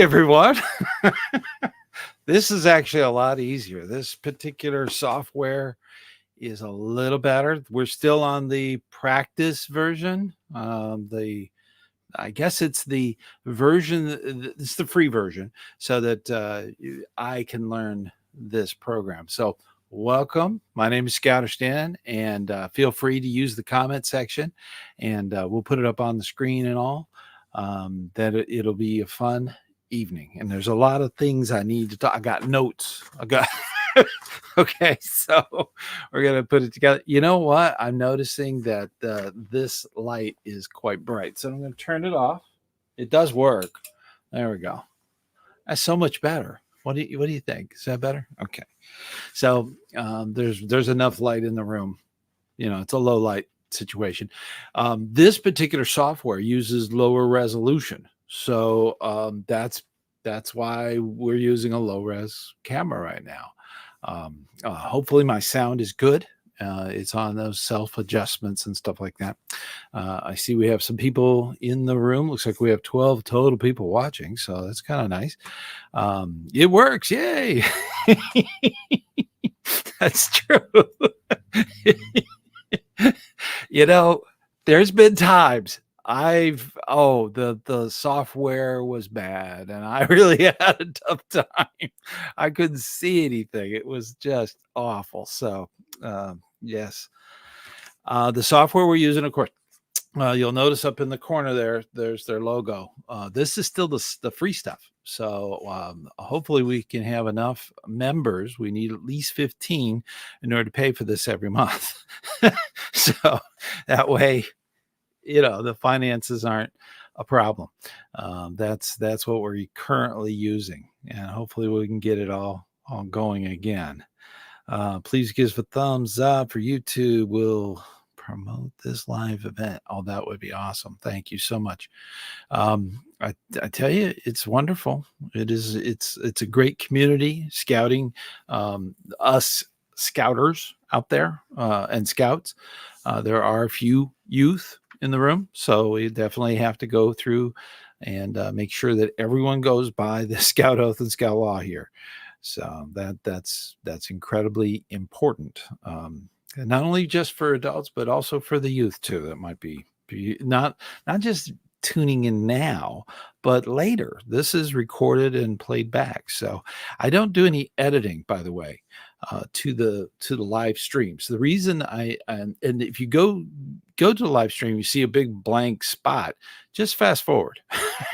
everyone. This is actually a lot easier. This particular software is a little better. We're still on the practice version. I guess it's the version, it's the free version, so that I can learn this program. So welcome. My name is ScouterStan, and feel free to use the comment section, and we'll put it up on the screen and all. It'll be a fun evening, and there's a lot of things I need to talk. I got notes. Okay, so we're gonna put it together. You know what? I'm noticing that this light is quite bright, so I'm gonna turn it off. It does work. There we go. That's so much better. What do you think? Is that better? Okay. So there's enough light in the room. It's a low light situation. This particular software uses lower resolution, so that's why we're using a low res camera right now. Hopefully my sound is good. It's on those self adjustments and stuff like that. I see we have some people in the room. Looks like we have 12 total people watching, so that's kind of nice. It works. Yay. That's true. There's been times the software was bad and I really had a tough time. I couldn't see anything. It was just awful. So yes, the software we're using, of course, you'll notice up in the corner there's their logo. This is still the free stuff. So hopefully we can have enough members. We need at least 15 in order to pay for this every month. So that way, the finances aren't a problem. That's what we're currently using, and hopefully we can get it all going again. Please give us a thumbs up for YouTube. We'll promote this live event. Oh, that would be awesome. Thank you so much. I tell you, it's wonderful. It's a great community, scouting, us scouters out there, and scouts. There are a few youth in the room, so we definitely have to go through and make sure that everyone goes by the Scout Oath and Scout Law here. So that's incredibly important, not only just for adults but also for the youth too. That might be not just tuning in now, but later. This is recorded and played back, so I don't do any editing, by the way, to the live streams. The reason and if you go to the live stream, you see a big blank spot, just fast forward.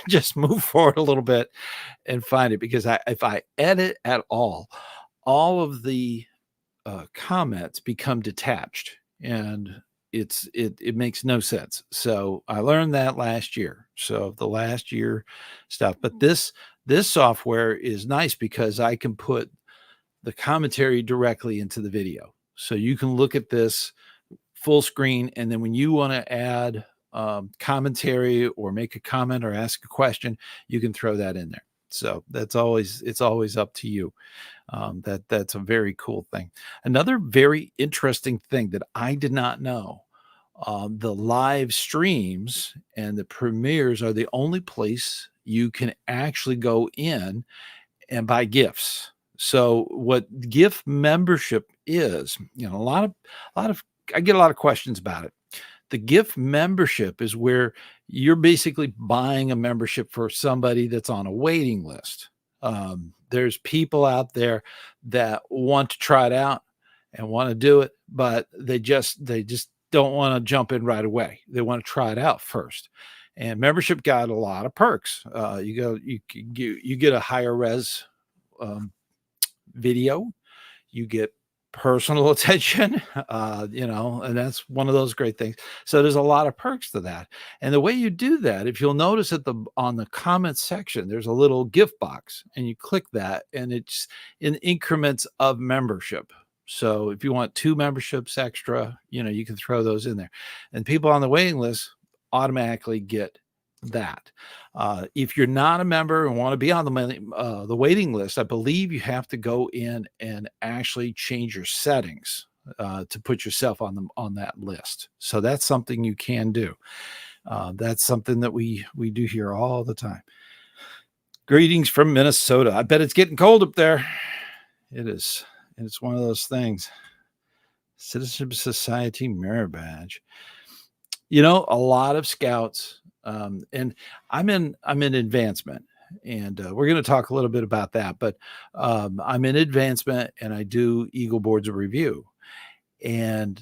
Just move forward a little bit and find it, because if I edit at all of the comments become detached, and it makes no sense. So I learned that last year. So the last year stuff, but this software is nice because I can put the commentary directly into the video. So you can look at this full screen, and then when you want to add commentary or make a comment or ask a question, you can throw that in there. So it's always up to you. That's a very cool thing. Another very interesting thing that I did not know, the live streams and the premieres are the only place you can actually go in and buy gifts. So what gift membership is, a lot of I get a lot of questions about it. The gift membership is where you're basically buying a membership for somebody that's on a waiting list. There's people out there that want to try it out and want to do it, but they just don't want to jump in right away. They want to try it out first. And membership got a lot of perks. You get a higher res video, you get personal attention, and that's one of those great things. So there's a lot of perks to that. And the way you do that, if you'll notice on the comments section, there's a little gift box, and you click that, and it's in increments of membership. So if you want 2 memberships extra, you can throw those in there, and people on the waiting list automatically get that. If you're not a member and want to be on the waiting list, I believe you have to go in and actually change your settings to put yourself on that list. So that's something you can do. That's something that we do here all the time. Greetings from Minnesota. I bet it's getting cold up there. It is. It's one of those things. Citizenship Society Merit Badge. You know, a lot of scouts, and I'm in advancement, and we're going to talk a little bit about that. But I'm in advancement, and I do Eagle Boards of Review, and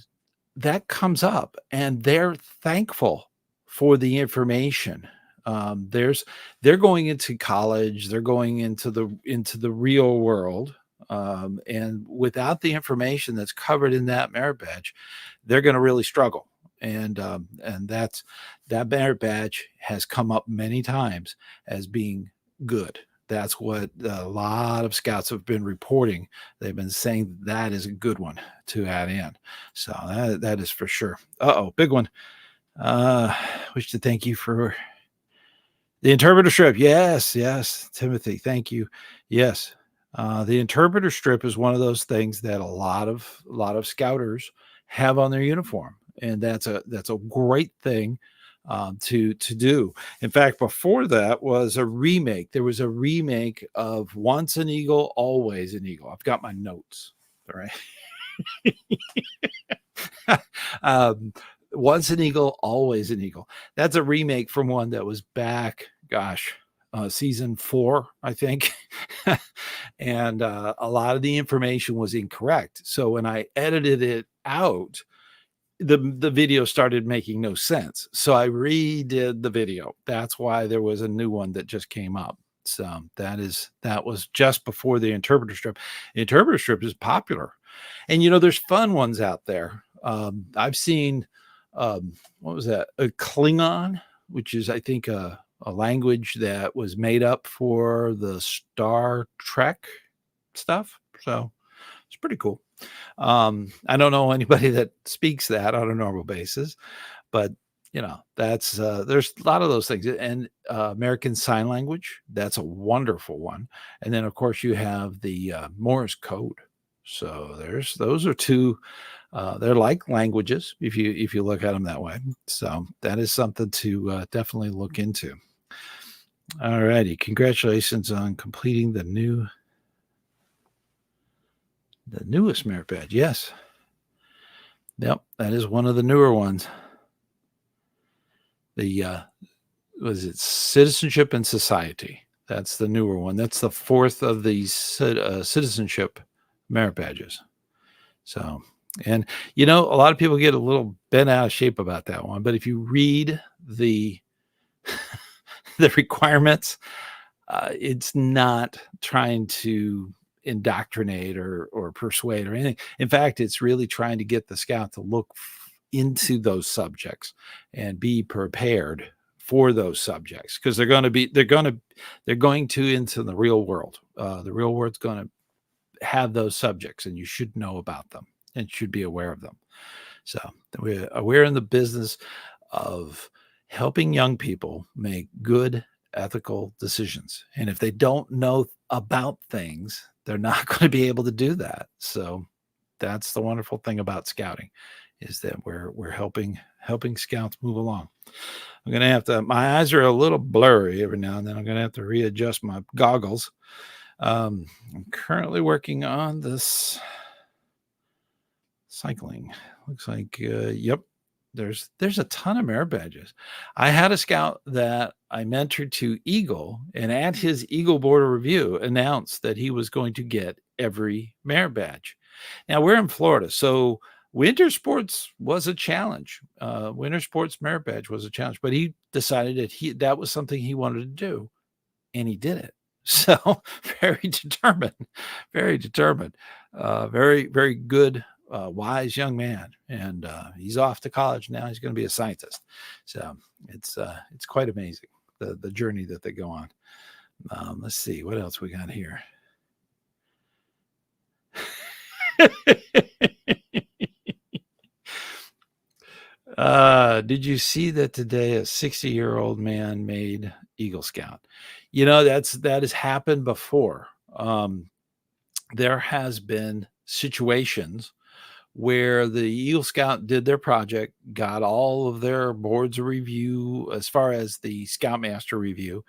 that comes up, and they're thankful for the information. They're going into college, they're going into the real world, and without the information that's covered in that merit badge, they're going to really struggle. And that merit badge has come up many times as being good. That's what a lot of scouts have been reporting. They've been saying that is a good one to add in. So that is for sure. Big one. Wish to thank you for the interpreter strip. Yes, Timothy, thank you. Yes. The interpreter strip is one of those things that a lot of scouters have on their uniform, and that's a great thing to do. In fact, before that was a remake. There was a remake of Once an Eagle, Always an Eagle. I've got my notes. All right. Once an Eagle, Always an Eagle. That's a remake from one that was back, season 4, I think. And a lot of the information was incorrect. So when I edited it out, the video started making no sense. So I redid the video. That's why there was a new one that just came up. So that was just before the interpreter strip. The interpreter strip is popular. And there's fun ones out there. I've seen what was that? A Klingon, which is I think a language that was made up for the Star Trek stuff. So it's pretty cool. I don't know anybody that speaks that on a normal basis, but that's there's a lot of those things. And American Sign Language, that's a wonderful one. And then of course you have the Morse code. So those are two. They're like languages if you look at them that way. So that is something to definitely look into. All righty, congratulations on completing the newest merit badge. Yes. Yep, that is one of the newer ones. The was it Citizenship and Society? That's the newer one. That's the 4th of these citizenship merit badges. So, and a lot of people get a little bent out of shape about that one, but if you read the the requirements, it's not trying to indoctrinate or persuade or anything. In fact, it's really trying to get the scout to look into those subjects and be prepared for those subjects, because they're going to into the real world. The real world's going to have those subjects, and you should know about them and should be aware of them. So we're in the business of helping young people make good ethical decisions. And if they don't know about things, they're not going to be able to do that. So that's the wonderful thing about scouting, is that we're helping scouts move along. I'm going to have to, my eyes are a little blurry every now and then. I'm going to have to readjust my goggles. I'm currently working on this cycling. Looks like, yep, there's a ton of merit badges. I had a scout that I mentored to Eagle, and at his Eagle Board of Review announced that he was going to get every merit badge. Now we're in Florida, so winter sports was a challenge. Winter sports merit badge was a challenge, but he decided that that was something he wanted to do, and he did it. So very determined, very very good, wise young man. And he's off to college now. He's going to be a scientist. So it's quite amazing, the journey that they go on. Let's see what else we got here. Did you see that today a 60-year-old man made Eagle Scout? That has happened before. There has been situations where the Eagle Scout did their project, got all of their boards of review as far as the Scoutmaster review,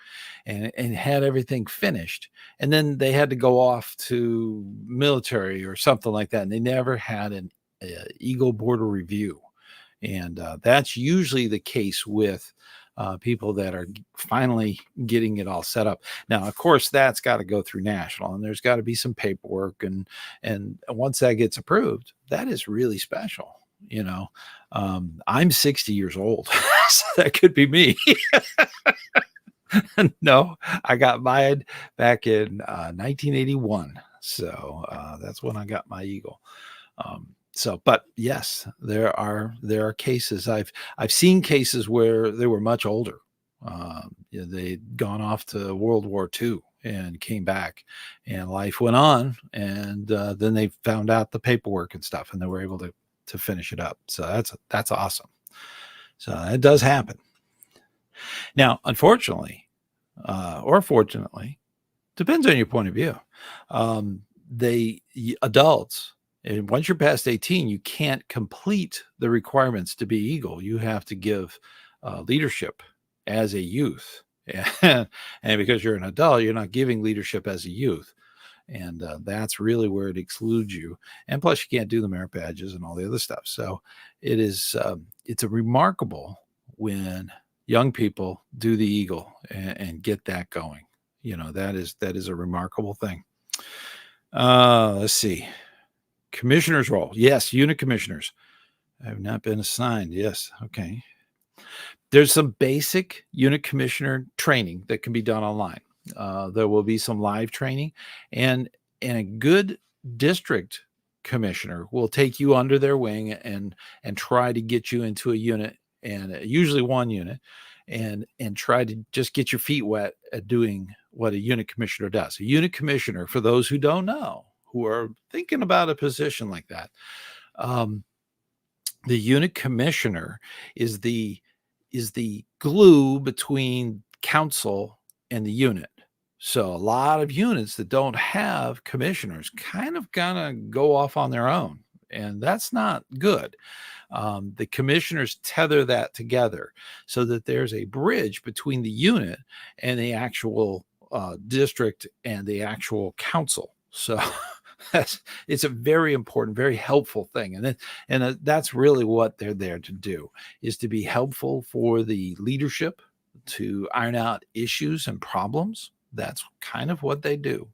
and had everything finished. And then they had to go off to military or something like that. And they never had an Eagle board of review. And that's usually the case with people that are finally getting it all set up. Now, of course, that's got to go through national, and there's got to be some paperwork, and once that gets approved, that is really special. I'm 60 years old, so that could be me. No, I got mine back in 1981, so that's when I got my Eagle. But yes, there are cases. I've seen cases where they were much older. They'd gone off to World War II and came back, and life went on. And then they found out the paperwork and stuff, and they were able to finish it up. So that's awesome. So it does happen. Now, unfortunately, or fortunately, depends on your point of view. Adults. And once you're past 18, you can't complete the requirements to be Eagle. You have to give leadership as a youth. And because you're an adult, you're not giving leadership as a youth. And that's really where it excludes you. And plus, you can't do the merit badges and all the other stuff. So it's a remarkable when young people do the Eagle and get that going. That is a remarkable thing. Let's see. Commissioner's role. Yes, unit commissioners. I have not been assigned. Yes. Okay. There's some basic unit commissioner training that can be done online. There will be some live training, and a good district commissioner will take you under their wing and try to get you into a unit, and usually one unit, and try to just get your feet wet at doing what a unit commissioner does. A unit commissioner, for those who don't know, who are thinking about a position like that, the unit commissioner is the glue between council and the unit. So a lot of units that don't have commissioners kind of gonna go off on their own, and that's not good. The commissioners tether that together so that there's a bridge between the unit and the actual district and the actual council. So it's a very important, very helpful thing. And that's really what they're there to do, is to be helpful for the leadership to iron out issues and problems. That's kind of what they do.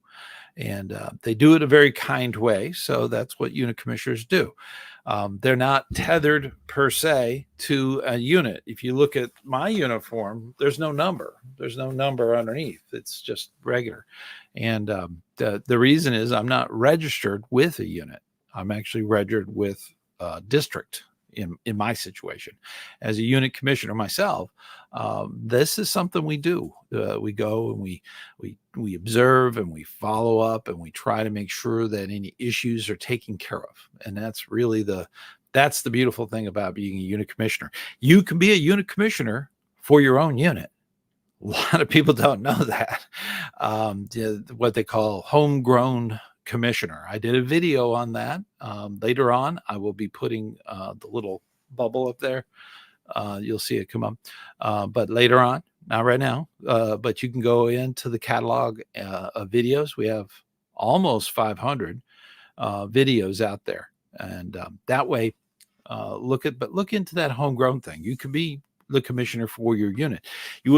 And they do it a very kind way. So that's what unit commissioners do. They're not tethered per se to a unit. If you look at my uniform, there's no number. There's no number underneath. It's just regular. And the reason is I'm not registered with a unit. I'm actually registered with a district in my situation. As a unit commissioner myself, this is something we do. We go and we observe and we follow up and we try to make sure that any issues are taken care of. And that's really that's the beautiful thing about being a unit commissioner. You can be a unit commissioner for your own unit. A lot of people don't know that. What they call homegrown commissioner. I did a video on that. Later on, I will be putting the little bubble up there. You'll see it come up. But later on, not right now, but you can go into the catalog of videos. We have almost 500 videos out there. And that way, look into that homegrown thing. You could be the commissioner for your unit. You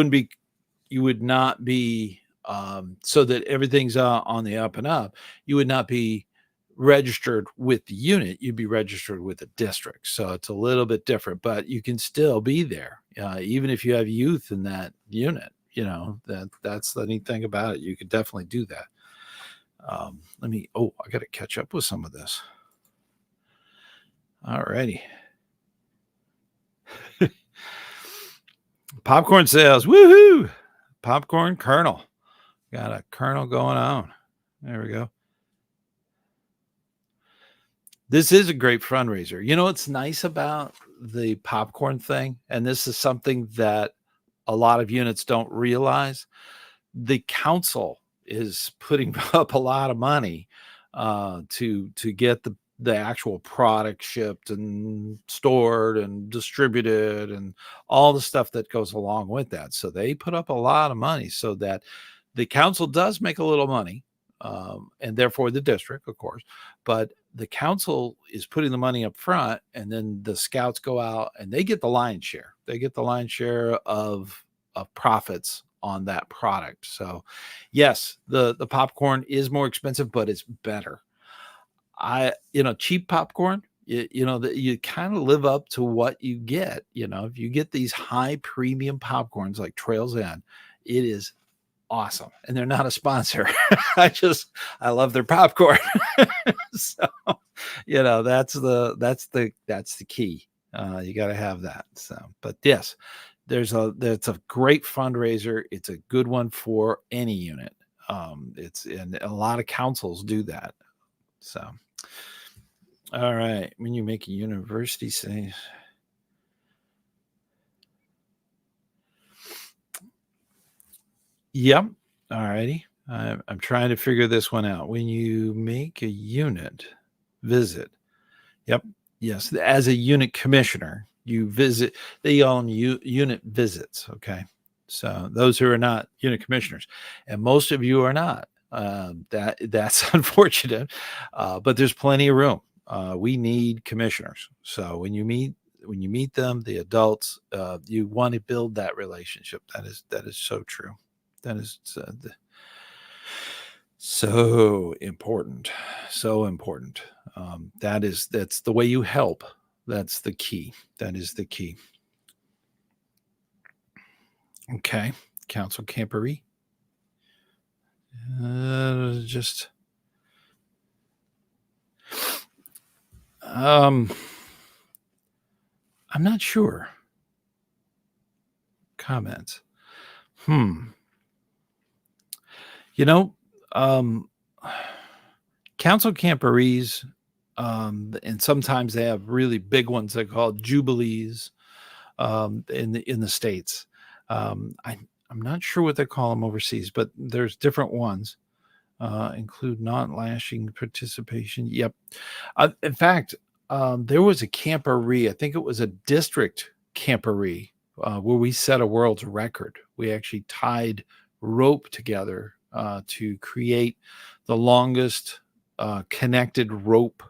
would not be so that everything's on the up and up. You would not be registered with the unit. You'd be registered with the district. So it's a little bit different, but you can still be there, even if you have youth in that unit. That's the neat thing about it. You could definitely do that. I got to catch up with some of this. All righty. Popcorn sales. Woohoo! Popcorn kernel. Got a kernel going on. There we go. This is a great fundraiser. What's nice about the popcorn thing, and this is something that a lot of units don't realize, the council is putting up a lot of money to get the actual product shipped and stored and distributed and all the stuff that goes along with that. So they put up a lot of money so that the council does make a little money, and therefore the district, of course, but the council is putting the money up front, and then the scouts go out and they get the lion's share. They get the lion's share of profits on that product. So yes, the popcorn is more expensive, but it's better. Cheap popcorn, you kind of live up to what you get. If you get these high premium popcorns like Trails End, it is awesome. And they're not a sponsor. I love their popcorn. So, that's the key. You got to have that. So, but yes, that's a great fundraiser. It's a good one for any unit. And a lot of councils do that. So, all right. When you make a university say, yep. All righty. I'm trying to figure this one out. When you make a unit visit, yep. Yes. As a unit commissioner, you visit, they own unit visits. Okay. So those who are not unit commissioners, and most of you are not, that's unfortunate. But there's plenty of room. We need commissioners. So when you meet them, the adults, you want to build that relationship. That is so true. That is so important. So important. That's the way you help. That's the key. That is the key. Okay. Council Campery. I'm not sure. Comments. Council camporees, and sometimes they have really big ones they call jubilees, in the States. I'm not sure what they call them overseas, but there's different ones. Include non-lashing participation. Yep. In fact, there was a camporee. I think it was a district camporee, where we set a world's record. We actually tied rope together to create the longest connected rope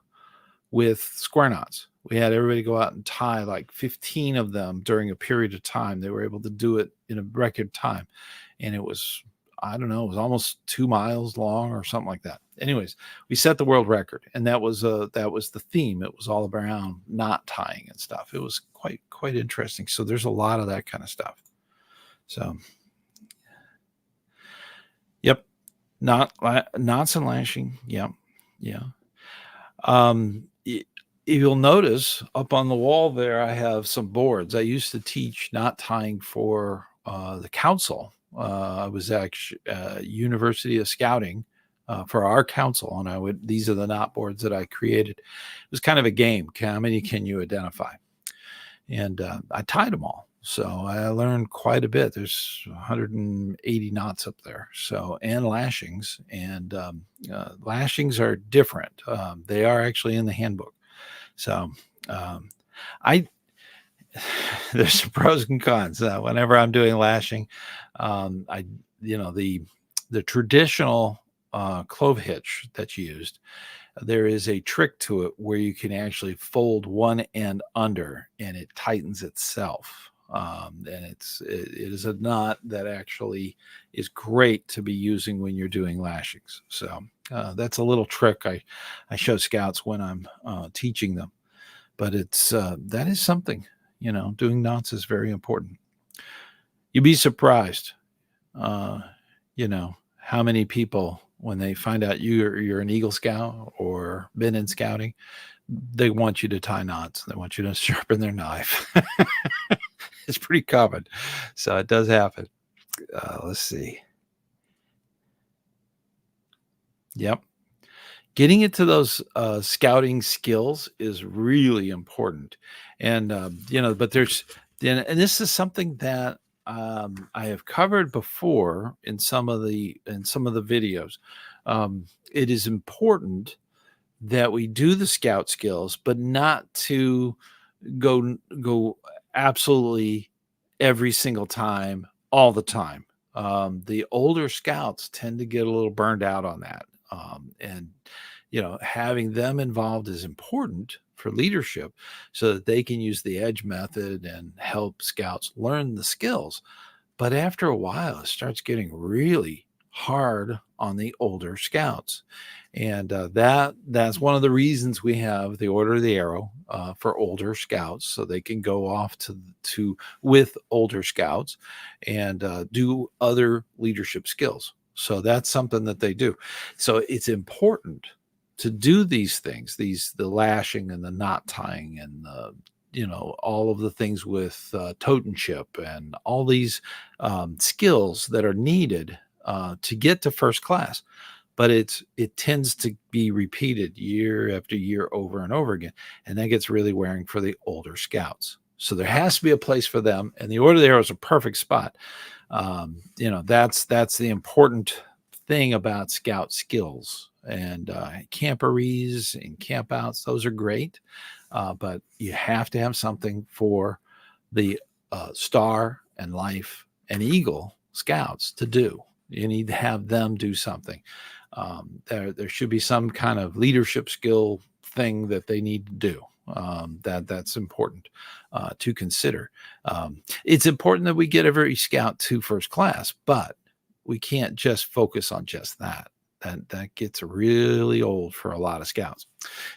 with square knots. We had everybody go out and tie like 15 of them during a period of time. They were able to do it in a record time. And it was, I don't know, it was almost 2 miles long or something like that. Anyways, we set the world record, and that was the theme. It was all around knot tying and stuff. It was quite interesting. So there's a lot of that kind of stuff. So, yep, knots and lashing. Yep, yeah. You'll notice up on the wall there, I have some boards. I used to teach knot tying for the council. I was actually University of Scouting for our council, and these are the knot boards that I created. It was kind of a game. How many can you identify? And I tied them all. So I learned quite a bit. There's 180 knots up there. So, and lashings, and lashings are different. They are actually in the handbook. So there's some pros and cons. Whenever I'm doing lashing, the traditional clove hitch that's used, there is a trick to it where you can actually fold one end under and it tightens itself. And it is a knot that actually is great to be using when you're doing lashings. So that's a little trick I show scouts when I'm teaching them. But that is something, doing knots is very important. You'd be surprised, how many people, when they find out you're an Eagle Scout or been in scouting, they want you to tie knots. They want you to sharpen their knife. It's pretty common. So it does happen. Let's see. Yep. Getting into those scouting skills is really important. And, but and this is something that I have covered before in some of the videos. It is important that we do the scout skills, but not to go absolutely every single time, all the time. The older scouts tend to get a little burned out on that. And, having them involved is important for leadership so that they can use the edge method and help scouts learn the skills. But after a while, it starts getting really hard on the older scouts. And that's one of the reasons we have the Order of the Arrow for older scouts, so they can go off to with older scouts and do other leadership skills. So that's something that they do. So it's important to do these things, the lashing and the knot tying and all of the things with tote and chip and all these skills that are needed to get to first class. But it tends to be repeated year after year over and over again, and that gets really wearing for the older scouts. So there has to be a place for them, and the Order of the Arrow is a perfect spot. That's the important thing about scout skills. And camporees and campouts, those are great, but you have to have something for the Star and Life and Eagle scouts to do. You need to have them do something. There should be some kind of leadership skill thing that they need to do. That's important to consider. It's important that we get every scout to first class, but we can't just focus on just that. That gets really old for a lot of scouts.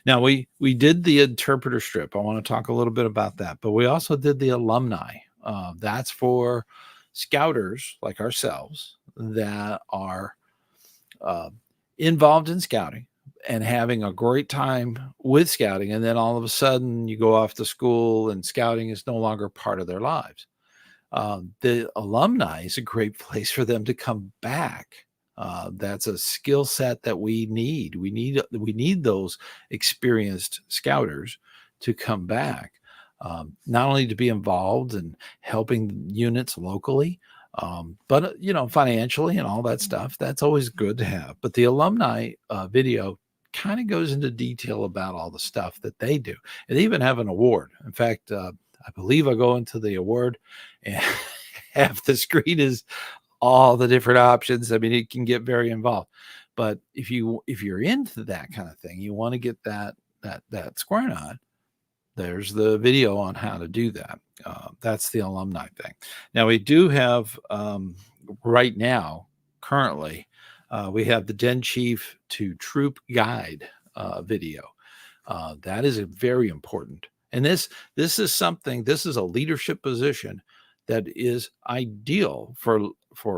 Now we did the interpreter strip. I want to talk a little bit about that, but we also did the alumni. That's for scouters like ourselves that are involved in scouting and having a great time with scouting, and then all of a sudden you go off to school and scouting is no longer part of their lives. The alumni is a great place for them to come back. That's a skill set that we need. We need those experienced scouters to come back, not only to be involved in helping units locally, but financially and all that stuff. That's always good to have. But the alumni video kind of goes into detail about all the stuff that they do, and they even have an award. In fact, I believe I go into the award, and half the screen is all the different options. I mean, it can get very involved, but if you're into that kind of thing, you want to get that square knot. There's the video on how to do that. That's the alumni thing. Now we do have right now, currently, we have the Den Chief to Troop Guide video. That is very important. And this is something. This is a leadership position that is ideal for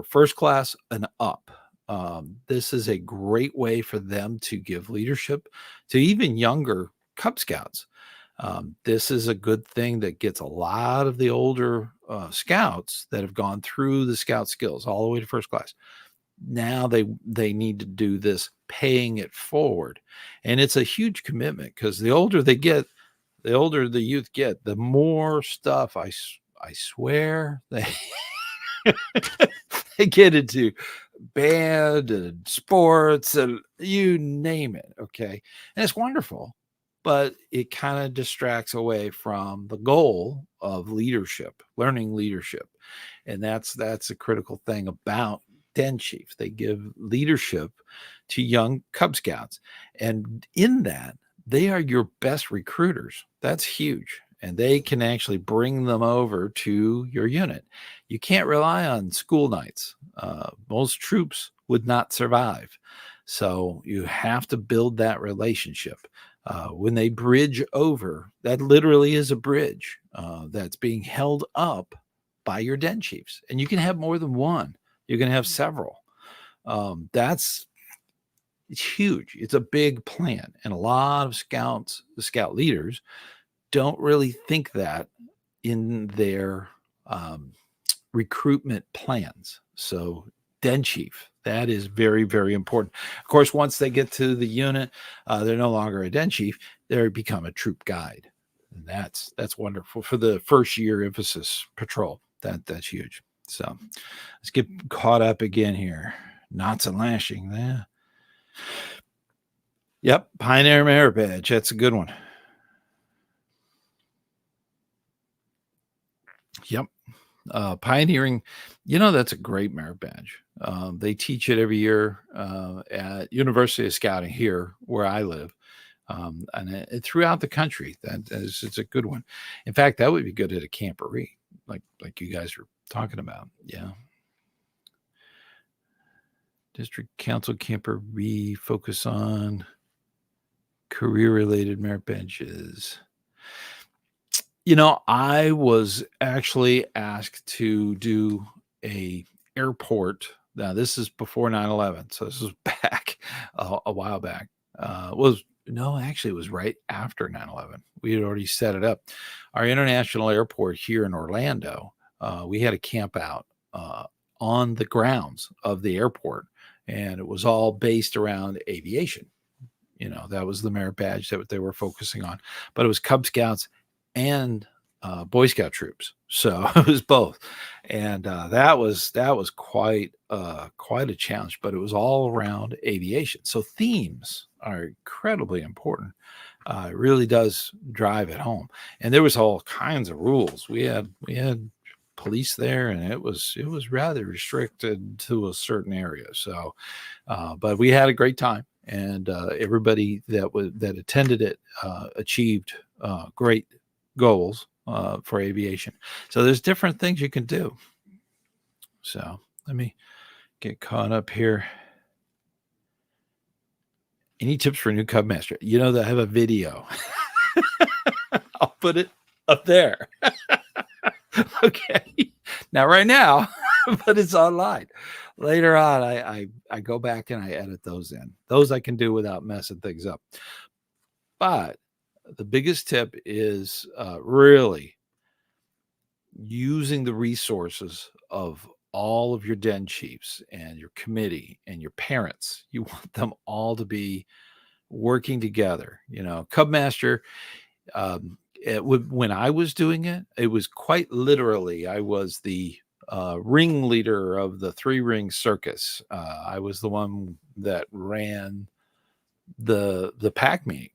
first class and up. This is a great way for them to give leadership to even younger Cub Scouts. This is a good thing that gets a lot of the older scouts that have gone through the scout skills all the way to first class. Now they need to do this, paying it forward. And it's a huge commitment, because the older they get, the older the youth get, the more stuff I swear they they get into, band and sports and you name it. Okay. And it's wonderful, but it kind of distracts away from the goal of leadership, learning leadership. And that's a critical thing about Den Chiefs. They give leadership to young Cub Scouts. And in that, they are your best recruiters. That's huge. And they can actually bring them over to your unit. You can't rely on school nights. Most troops would not survive. So you have to build that relationship. When they bridge over, that literally is a bridge that's being held up by your Den Chiefs. And you can have more than one. You can have several. It's huge. It's a big plan. And a lot of scouts, the scout leaders, don't really think that in their recruitment plans. So Den Chief, that is very, very important. Of course, once they get to the unit, they're no longer a Den Chief. They become a troop guide. And that's wonderful for the first year emphasis patrol. That's huge. So let's get caught up again here. Knots and lashing there. Yep, Pioneer Merit Badge. That's a good one. Yep. Pioneering, that's a great merit badge. They teach it every year at University of Scouting here where I live, and throughout the country. It's a good one. In fact, that would be good at a camporee, like you guys were talking about. Yeah. District Council camporee focus on career-related merit badges. I was actually asked to do a airport. Now, this is before 9/11, so this was back a while back. Was no, actually, it was right after 9/11. We had already set it up. Our international airport here in Orlando, we had a camp out on the grounds of the airport, and it was all based around aviation. That was the merit badge that they were focusing on, but it was Cub Scouts and Boy Scout troops. So it was both, and that was quite a challenge. But it was all around aviation. So themes are incredibly important. It really does drive it home. And there was all kinds of rules. We had police there, and it was rather restricted to a certain area. So, but we had a great time. And everybody that attended it achieved great goals for aviation. So there's different things you can do. So let me get caught up here. Any tips for a new Cub Master? They have a video. I'll put it up there. Okay. Not right now, but it's online. Later on, I go back and I edit those in. Those I can do without messing things up. But the biggest tip is really using the resources of all of your den chiefs and your committee and your parents. You want them all to be working together. Cub Master, when I was doing it, it was quite literally, I was the ringleader of the 3-ring circus. I was the one that ran the pack meeting.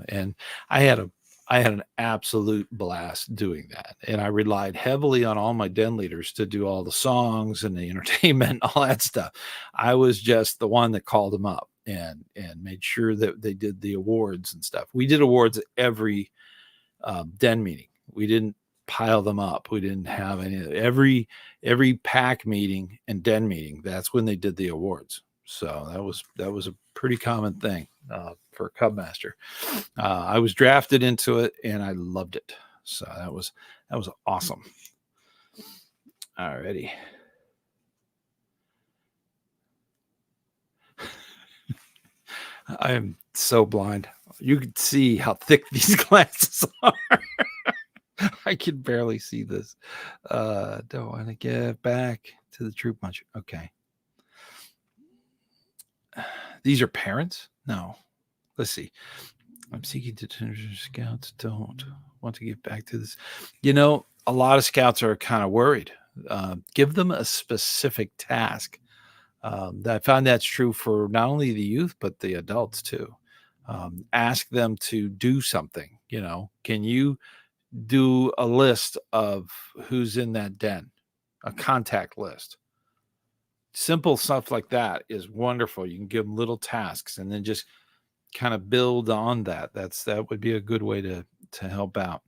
And I had an absolute blast doing that. And I relied heavily on all my den leaders to do all the songs and the entertainment, all that stuff. I was just the one that called them up and made sure that they did the awards and stuff. We did awards at every den meeting. We didn't pile them up. We didn't have every pack meeting and den meeting. That's when they did the awards. So that was a pretty common thing for Cub Master. I was drafted into it and I loved it. So that was awesome. Alrighty. I am so blind. You can see how thick these glasses are. I can barely see this. Don't want to get back to the troop much. Okay. These are parents? No. Let's see. I'm seeking to scouts don't want to get back to this. A lot of scouts are kind of worried. Give them a specific task. I found that's true for not only the youth, but the adults too. Ask them to do something. Can you do a list of who's in that den, a contact list? Simple stuff like that is wonderful. You can give them little tasks and then just kind of build on that. That would be a good way to help out.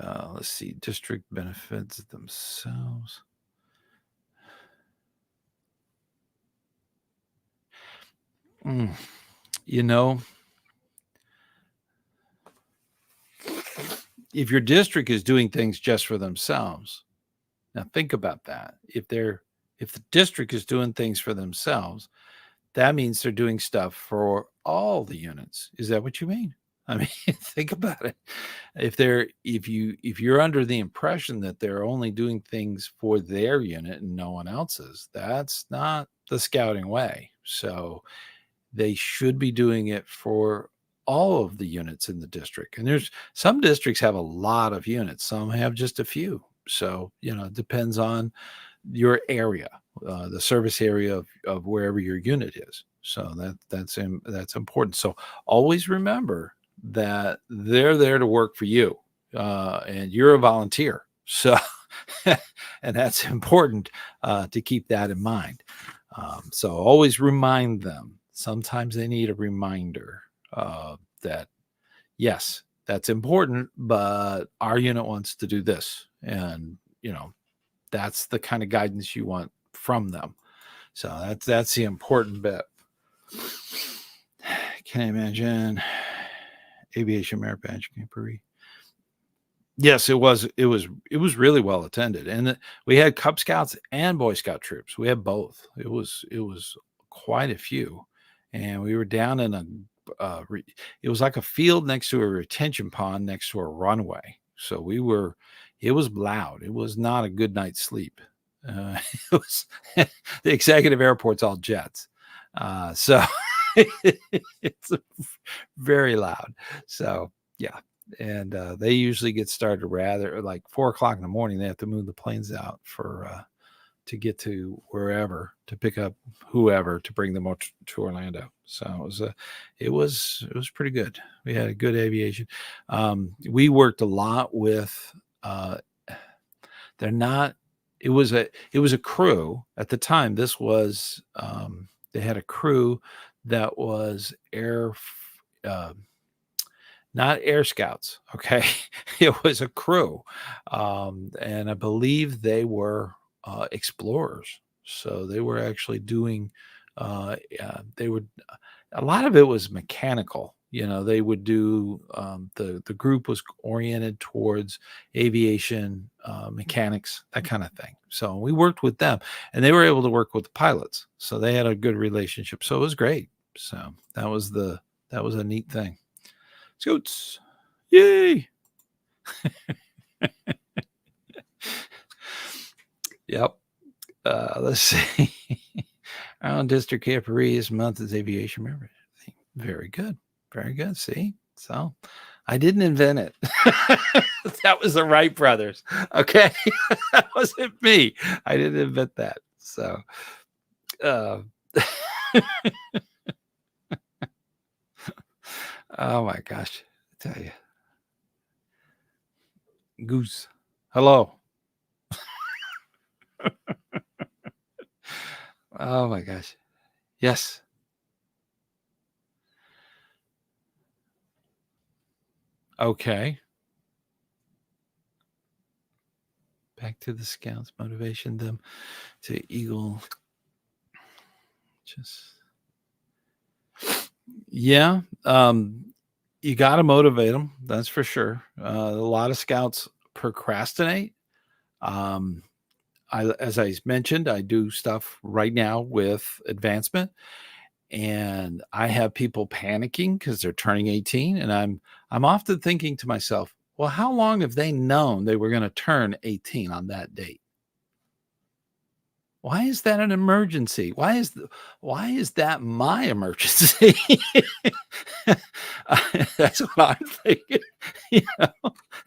Let's see, district benefits themselves. If your district is doing things just for themselves, now think about that. If the district is doing things for themselves, that means they're doing stuff for all the units. Is that what you mean? I mean, think about it. If you're under the impression that they're only doing things for their unit and no one else's, that's not the scouting way. So they should be doing it for all of the units in the district. And there's some districts have a lot of units, some have just a few. So, it depends on your area, the service area of wherever your unit is. So that's important. So always remember that they're there to work for you, and you're a volunteer. So, and that's important to keep that in mind. So always remind them. Sometimes they need a reminder that yes, that's important, but our unit wants to do this, and that's the kind of guidance you want from them. So that's the important bit. Can I imagine aviation merit badge camporee? Yes, it was. It was really well attended, and we had Cub Scouts and Boy Scout troops. We had both. It was quite a few, and we were down in a. It was like a field next to a retention pond next to a runway. So we were. It was loud. It was not a good night's sleep. It was the executive airport's all jets, so it's very loud. So yeah, and they usually get started rather like 4 o'clock in the morning. They have to move the planes out for to get to wherever to pick up whoever to bring them up to Orlando. So it was pretty good. We had a good aviation. We worked a lot with. They're not. It was a crew at the time. This was they had a crew that was uh, not Air Scouts. Okay, it was a crew, and I believe they were explorers. So they were actually doing. They would. A lot of it was mechanical. They would do. The group was oriented towards aviation mechanics, that kind of thing. So we worked with them, and they were able to work with the pilots. So they had a good relationship. So it was great. So that was a neat thing. Scoots. Yay. Yep. Let's see. Our district camporee this month is aviation memory. Very good. Very good. See? So I didn't invent it. That was the Wright brothers. Okay. That wasn't me. I didn't invent that. So uh oh my gosh. I tell you. Goose. Hello. Oh my gosh. Yes. Okay. Back to the scouts, motivation them to eagle. Just yeah. You got to motivate them. That's for sure. A lot of scouts procrastinate. Um, as I mentioned, I do stuff right now with advancement, and I have people panicking because they're turning 18, and I'm often thinking to myself, well, how long have they known they were going to turn 18 on that date? Why is that an emergency? Why is that my emergency? That's what I'm thinking. You know,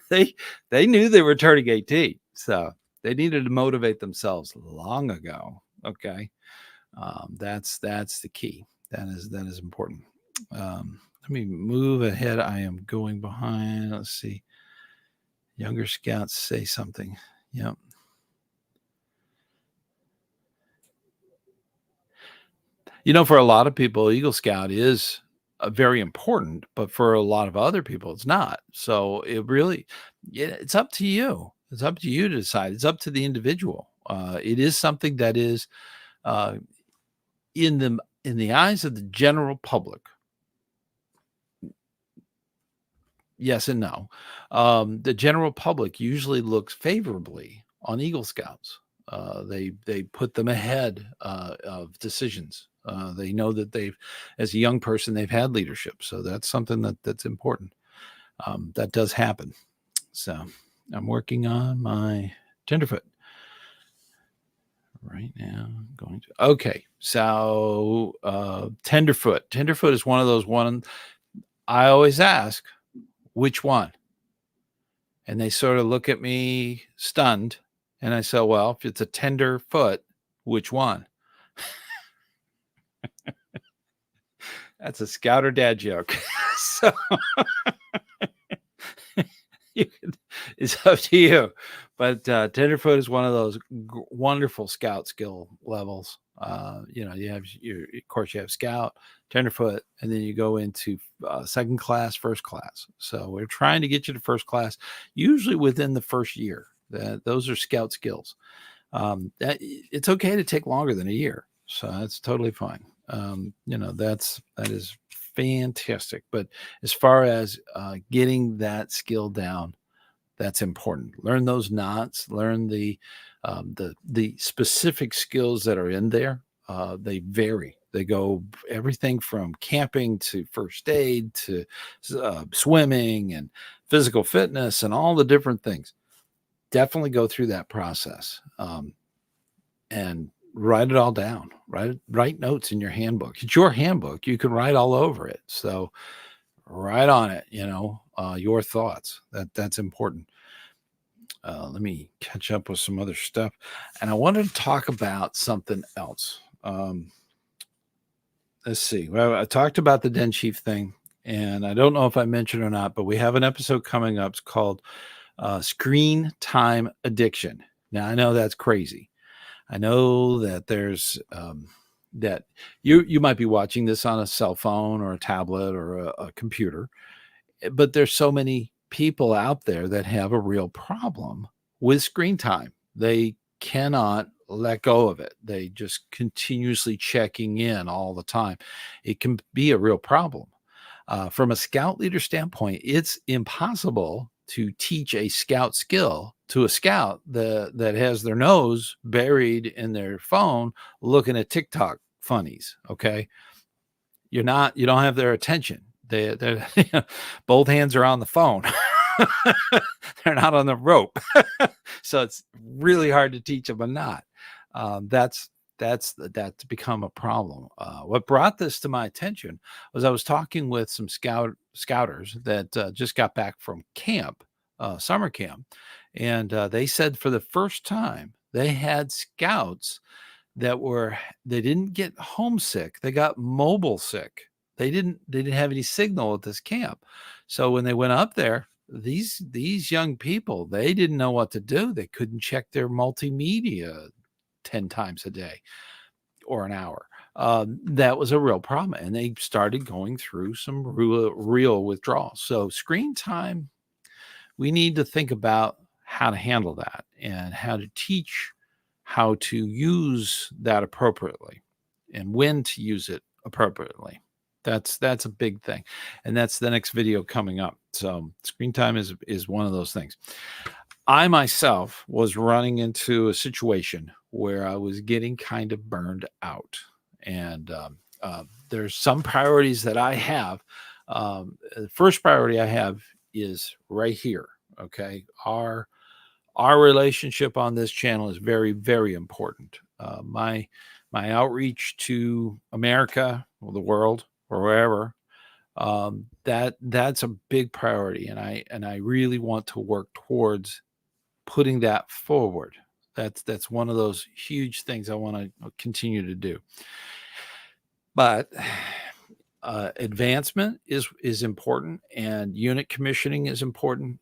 they knew they were turning 18, so they needed to motivate themselves long ago. Okay, that's the key. That is important. Let me move ahead. I am going behind. Let's see. Younger scouts say something. Yep. For a lot of people, Eagle Scout is very important, but for a lot of other people, it's not. So it's up to you. It's up to you to decide. It's up to the individual. It is something that is uh, in the eyes of the general public. Yes and no. The general public usually looks favorably on Eagle Scouts. They put them ahead of decisions. They know that as a young person, they've had leadership, so that's something that's important. That does happen. So I'm working on my tenderfoot right now. I'm going to okay. So tenderfoot. Tenderfoot is one of those one I always ask, which one? And they sort of look at me stunned. And I say, well, if it's a tender foot, which one? That's a Scouter dad joke. So it's up to you. But tenderfoot is one of those wonderful scout skill levels. You know, you have of course, you have scout, tenderfoot, and then you go into second class, first class. So we're trying to get you to first class, usually within the first year. Those are scout skills. That it's okay to take longer than a year, so that's totally fine. You know, that is fantastic. But as far as getting that skill down, that's important. Learn those knots. Learn the specific skills that are in there. They vary. They go everything from camping to first aid to swimming and physical fitness and all the different things. Definitely go through that process and write it all down. Write notes in your handbook. It's your handbook. You can write all over it. So write on it. You know, your thoughts. That's important. Let me catch up with some other stuff. And I wanted to talk about something else. Let's see. Well, I talked about the Den Chief thing, and I don't know if I mentioned or not, but we have an episode coming up. It's called Screen Time Addiction. Now, I know that's crazy. I know that there's that you might be watching this on a cell phone or a tablet or a computer, but there's so many people out there that have a real problem with screen time. They cannot let go of it. They just continuously checking in all the time. It can be a real problem. From a scout leader standpoint, it's impossible to teach a scout skill to a scout that has their nose buried in their phone looking at TikTok funnies. Okay. You don't have their attention. They're both hands are on the phone. They're not on the rope. So it's really hard to teach them a knot. That's become a problem. What brought this to my attention was I was talking with some scouters that just got back from camp, summer camp, and they said for the first time they had scouts they didn't get homesick, they got mobile sick. They didn't have any signal at this camp. So when they went up there, these young people, they didn't know what to do. They couldn't check their multimedia 10 times a day or an hour. That was a real problem. And they started going through some real withdrawals. So screen time, we need to think about how to handle that and how to teach how to use that appropriately and when to use it appropriately. That's a big thing. And that's the next video coming up. So screen time is one of those things. I myself was running into a situation where I was getting kind of burned out. And there's some priorities that I have. The first priority I have is right here. Okay. Our relationship on this channel is very, very important. My outreach to America or the world or wherever, that's a big priority. And I really want to work towards putting that forward. That's one of those huge things I want to continue to do. But advancement is important, and unit commissioning is important.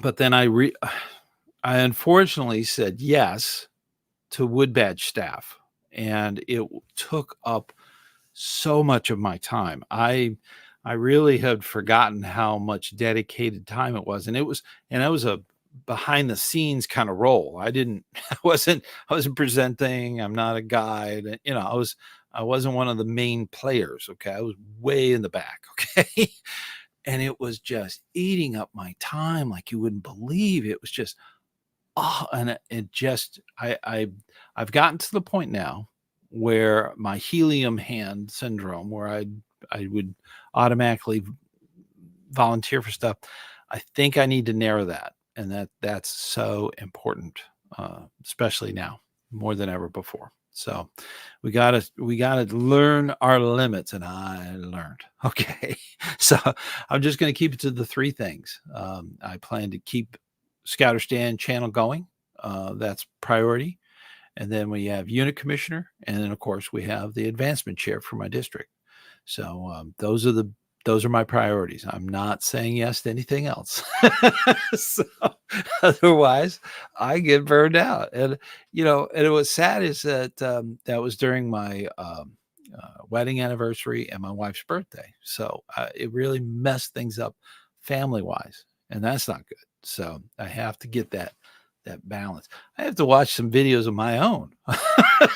But then I unfortunately said yes to wood badge staff, and it took up so much of my time. I really had forgotten how much dedicated time it was, and it was a behind the scenes kind of role. I wasn't presenting. I'm not a guide. You know, I wasn't one of the main players. Okay. I was way in the back. Okay. And it was just eating up my time like you wouldn't believe. It was just, and it just, I've gotten to the point now where my helium hand syndrome, where I would automatically volunteer for stuff. I think I need to narrow that. And that's so important, especially now more than ever before. So we gotta learn our limits, and I learned. Okay. So I'm just going to keep it to the three things. I plan to keep ScouterStan channel going. That's priority. And then we have unit commissioner. And then of course we have the advancement chair for my district. So those are my priorities. I'm not saying yes to anything else. So otherwise, I get burned out. And and it was sad is that that was during my wedding anniversary and my wife's birthday. So it really messed things up family wise, and that's not good. So I have to get that balance. I have to watch some videos of my own.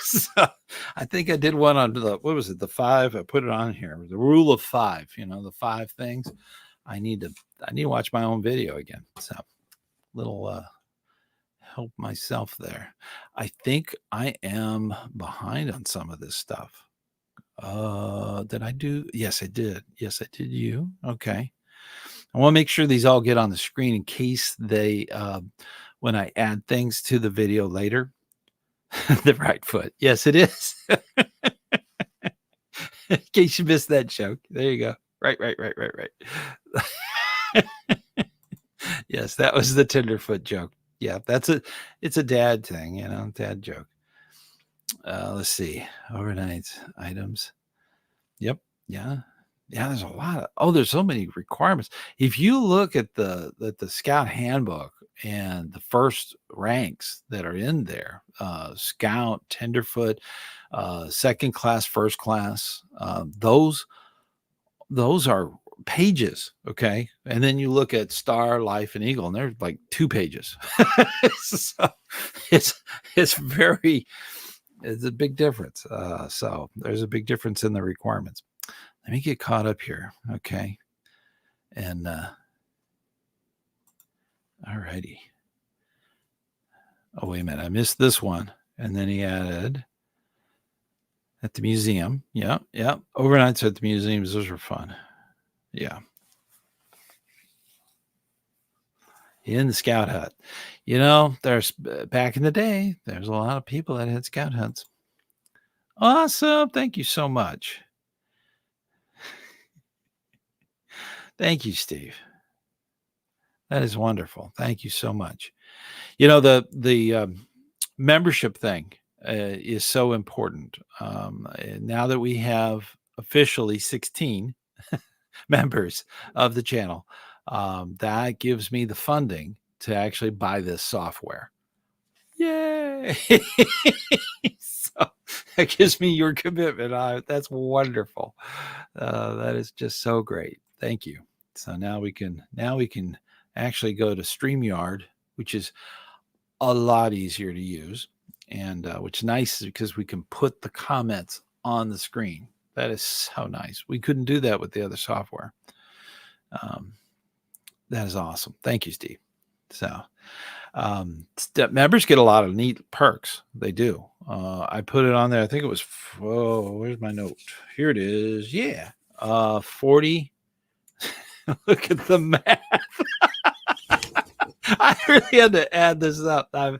So I think I did one on what was it? The 5. I put it on here. The rule of 5, the 5 things. I need to watch my own video again. So little help myself there. I think I am behind on some of this stuff. Did I do? Yes, I did. Yes, I did. You okay? I want to make sure these all get on the screen in case they when I add things to the video later. The right foot. Yes, it is. In case you missed that joke. There you go. Right. Yes, that was the tenderfoot joke. Yeah, it's a dad thing, dad joke. Let's see. Overnight items. Yep. Yeah. Yeah, there's a lot of there's so many requirements. If you look at the Scout handbook and the first ranks that are in there, Scout, tenderfoot, second class, first class, those are pages, okay? And then you look at Star, Life, and Eagle, and they're like 2 pages. So it's a big difference. So there's a big difference in the requirements. Let me get caught up here, okay? And all righty. Oh, wait a minute. I missed this one. And then he added at the museum. Yeah. Overnights at the museums, those were fun. Yeah. In the scout hut. There's back in the day, there's a lot of people that had scout huts. Awesome. Thank you so much. Thank you, Steve. That is wonderful. Thank you so much. The membership thing is so important. Now that we have officially 16 members of the channel, that gives me the funding to actually buy this software. Yay! So that gives me your commitment. That's wonderful. That is just so great. Thank you. So now we can actually go to StreamYard, which is a lot easier to use, and which is nice because we can put the comments on the screen. That is so nice. We couldn't do that with the other software. That is awesome. Thank you, Steve. So members get a lot of neat perks. They do. I put it on there. I think it was, where's my note? Here it is. Yeah. 40. Look at the math. I really had to add this up. I'm old.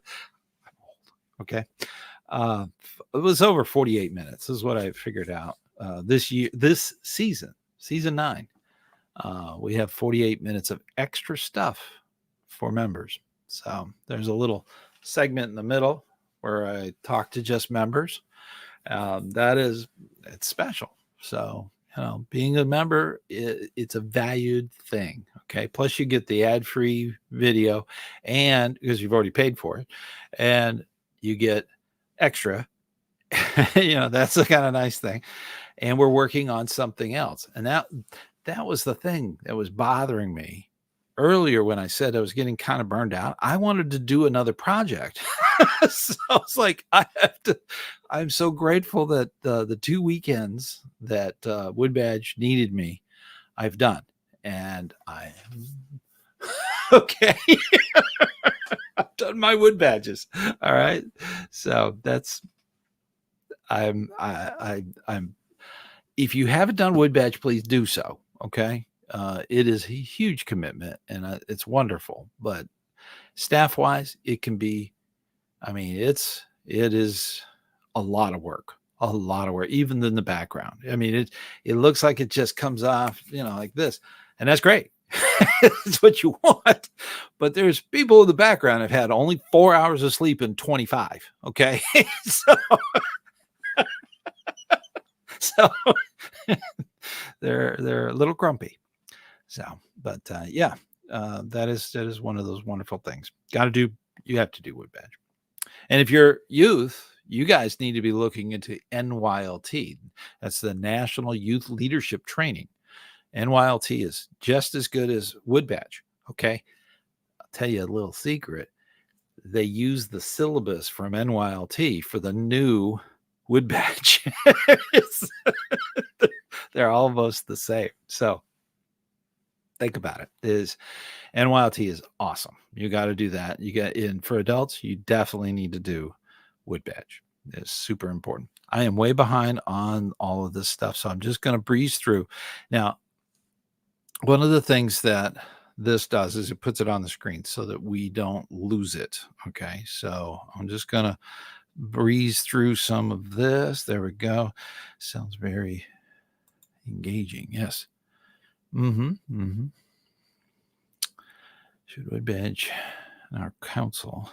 Okay. It was over 48 minutes. This is what I figured out. This season 9, we have 48 minutes of extra stuff for members. So there's a little segment in the middle where I talk to just members. It's special. So, being a member, it's a valued thing. Okay. Plus you get the ad-free video, and because you've already paid for it, and you get extra, that's the kind of nice thing. And we're working on something else. And that was the thing that was bothering me earlier when I said I was getting kind of burned out. I wanted to do another project. So I was like, I'm so grateful that the 2 weekends that Wood Badge needed me, I've done. And okay. I've done my Wood Badges. All right. So I'm if you haven't done Wood Badge, please do so. Okay. It is a huge commitment, and it's wonderful, but staff wise, it can be, it is a lot of work, even in the background. It looks like it just comes off, like this, and that's great. It's what you want, but there's people in the background have had only 4 hours of sleep in 25. Okay. So they're a little grumpy. So, but yeah, that is one of those wonderful things. You have to do wood badge. And if you're youth, you guys need to be looking into NYLT. That's the National Youth Leadership Training. NYLT is just as good as wood badge. Okay. I'll tell you a little secret. They use the syllabus from NYLT for the new wood badge. They're almost the same. So think about it. NYLT is awesome. You got to do that. You get in for adults. You definitely need to do wood badge. It's super important. I am way behind on all of this stuff, so I'm just going to breeze through. Now, one of the things that this does is it puts it on the screen so that we don't lose it. Okay, so I'm just going to breeze through some of this. There we go. Sounds very engaging. Yes. Should wood badge our council.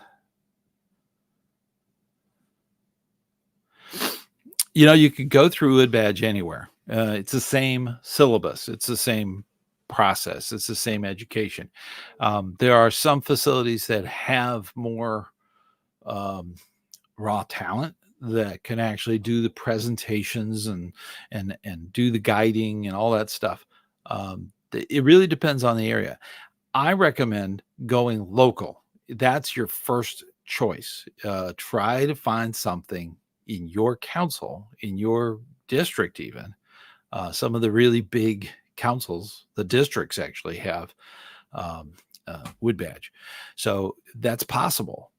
You could go through wood badge anywhere. It's the same syllabus. It's the same process. It's the same education. There are some facilities that have more raw talent that can actually do the presentations and do the guiding and all that stuff. It really depends on the area. I recommend going local. That's your first choice. Try to find something in your council, in your district, even. Some of the really big councils, the districts actually have wood badge. So that's possible.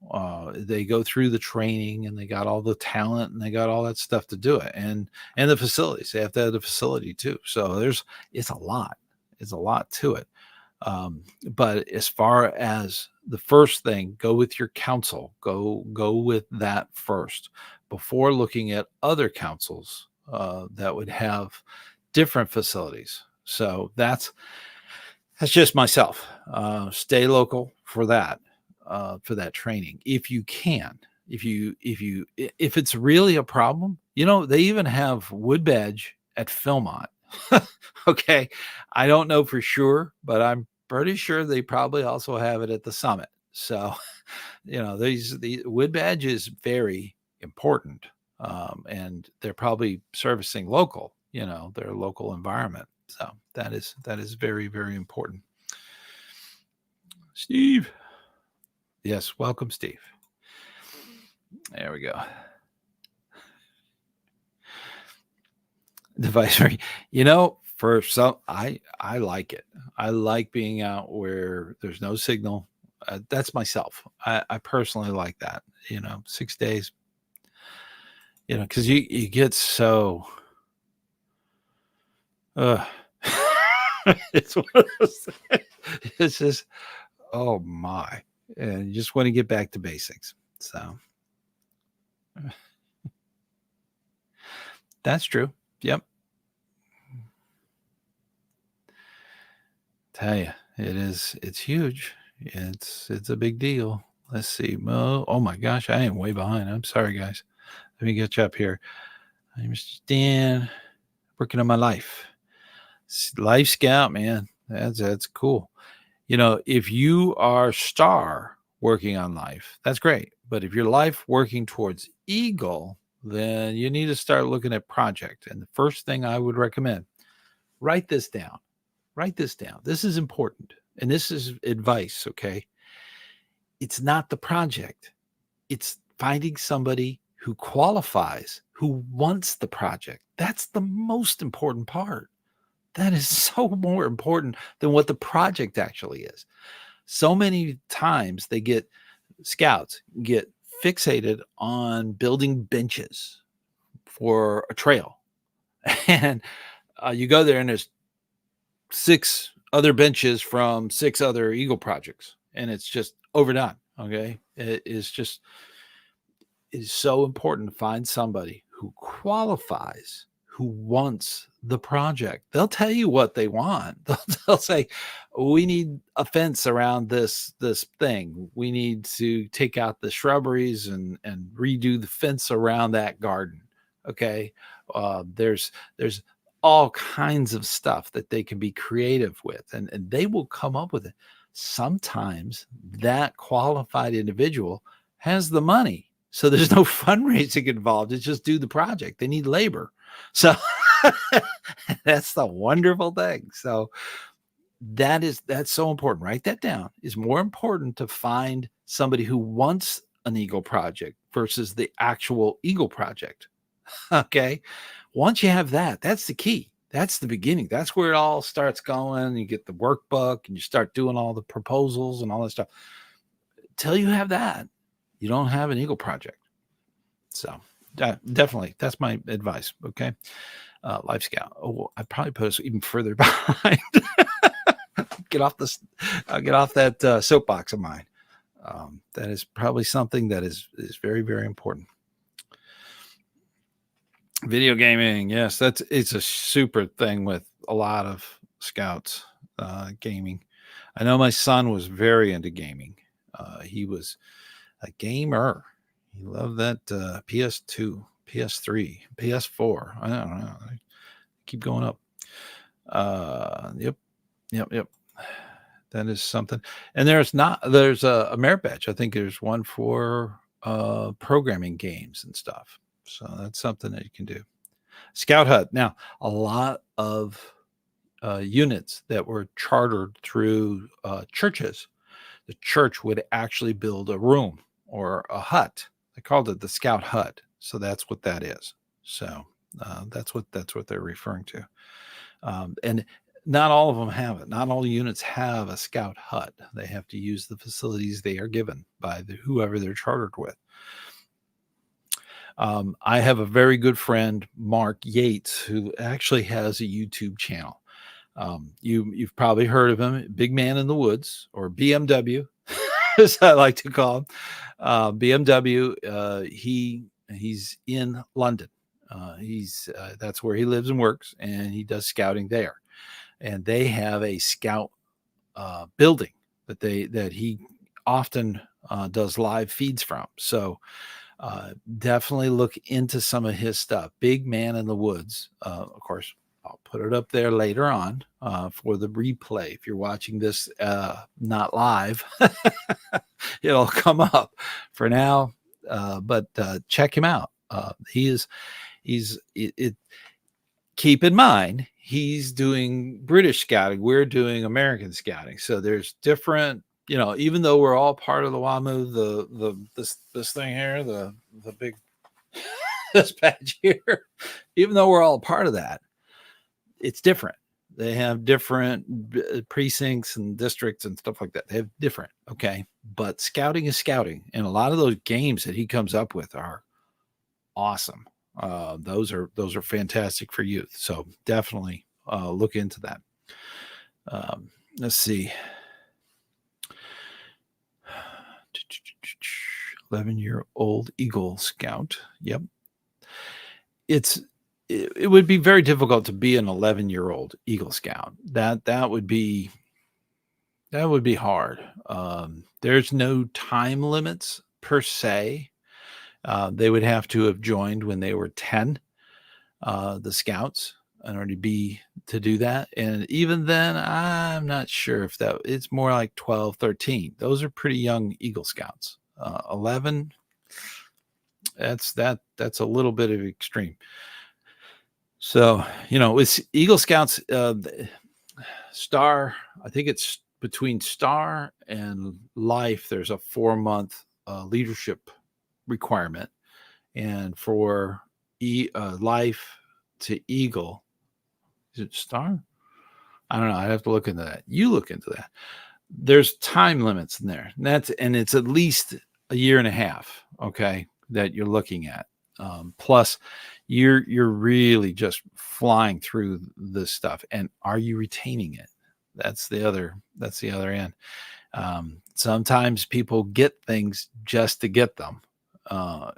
They go through the training and they got all the talent and they got all that stuff to do it. And the facilities, they have to have the facility too. So it's a lot to it. But as far as the first thing, go with your council, go with that first before looking at other councils that would have different facilities. So that's just myself. Stay local for that training. If you can, if it's really a problem, they even have wood badge at Philmont. Okay. I don't know for sure, but I'm pretty sure they probably also have it at the Summit. So, the wood badge is very important. And they're probably servicing local, their local environment. So that is very, very important. Steve. Yes. Welcome, Steve. There we go. Advisory. For some, I like it. I like being out where there's no signal. That's myself. I personally like that. 6 days. Because you get so. It's one of those things. It's just, oh my, and you just want to get back to basics. So that's true. Yep. Tell you, it's huge. It's a big deal. Let's see. Oh my gosh, I am way behind. I'm sorry, guys. Let me get you up here. I'm Stan, working on my life. Life Scout, man. That's cool. If you are star working on life, that's great. But if your life working towards Eagle, then you need to start looking at project. And the first thing I would recommend, write this down. This is important. And this is advice, okay? It's not the project. It's finding somebody who qualifies, who wants the project. That's the most important part. That is so more important than what the project actually is. So many times scouts get fixated on building benches for a trail. And you go there and there's 6 other benches from 6 other Eagle projects. And it's just overdone. Okay. It is so important to find somebody who qualifies, who wants the project. They'll tell you what they want. They'll say, we need a fence around this thing. We need to take out the shrubberies and redo the fence around that garden. Okay. There's all kinds of stuff that they can be creative with, and they will come up with it. Sometimes that qualified individual has the money, so there's no fundraising involved. It's just do the project. They need labor. So that's the wonderful thing. So that's so important. Write that down. It's more important to find somebody who wants an Eagle project versus the actual Eagle project. Okay. Once you have that, that's the key. That's the beginning. That's where it all starts going. You get the workbook and you start doing all the proposals and all that stuff. Till you have that, you don't have an Eagle project. So definitely, that's my advice. Okay. Life Scout. Oh, I probably put us even further behind. Get off that soapbox of mine. That is probably something that is very, very important. Video gaming, yes, it's a super thing with a lot of scouts. Gaming. I know my son was very into gaming. He was a gamer. He loved that PS2, PS3, PS4. I don't know. I keep going up. Yep. That is something. And there's a merit badge. I think there's one for programming games and stuff. So that's something that you can do. Scout Hut. Now, a lot of units that were chartered through churches, the church would actually build a room or a hut. They called it the Scout Hut. So that's what that is. So that's what they're referring to. And not all of them have it. Not all units have a Scout Hut. They have to use the facilities they are given by whoever they're chartered with. I have a very good friend, Mark Yates, who actually has a YouTube channel. You've probably heard of him, Big Man in the Woods, or BMW, as I like to call him. BMW. He's in London. That's where he lives and works, and he does scouting there. And they have a scout building that he often does live feeds from. So definitely look into some of his stuff. Big Man in the Woods. Of course, I'll put it up there later on for the replay. If you're watching this not live, it'll come up for now. But check him out. Keep in mind, he's doing British scouting. We're doing American scouting. So there's different, even though we're all part of the WAMU, this thing here, the big this badge here, even though we're all part of that, it's different. They have different precincts and districts and stuff like that. They have different, okay? But scouting is scouting. And a lot of those games that he comes up with are awesome. Those are fantastic for youth. So definitely look into that. Let's see. 11-year-old Eagle Scout. Yep. It would be very difficult to be an 11-year-old Eagle Scout. That would be hard. There's no time limits per se. They would have to have joined when they were 10, the Scouts, in order to do that. And even then, I'm not sure if it's more like 12, 13. Those are pretty young Eagle Scouts. 11, that's a little bit of extreme. So, with Eagle Scouts, Star, I think it's between Star and Life, there's a 4-month leadership requirement. And for Life to Eagle, is it Star? I don't know. I'd have to look into that. You look into that. There's time limits in there. And it's at least a year and a half, okay, that you're looking at. Plus, you're really just flying through this stuff. And are you retaining it? That's the other end. Sometimes people get things just to get them.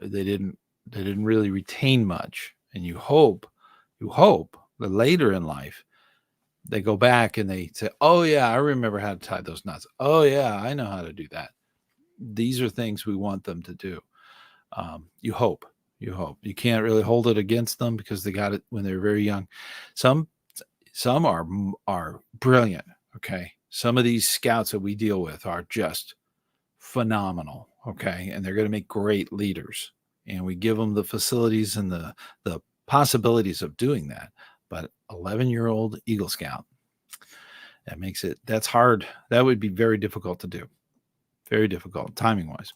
They didn't really retain much. And you hope that later in life they go back and they say, oh yeah, I remember how to tie those knots. Oh yeah, I know how to do that. These are things we want them to do. You hope You hope. You can't really hold it against them because they got it when they're very young. Some are brilliant. Okay. Some of these scouts that we deal with are just phenomenal. Okay. And they're going to make great leaders. And we give them the facilities and the possibilities of doing that. But 11-year-old Eagle Scout, that's hard. That would be very difficult to do. Very difficult timing wise.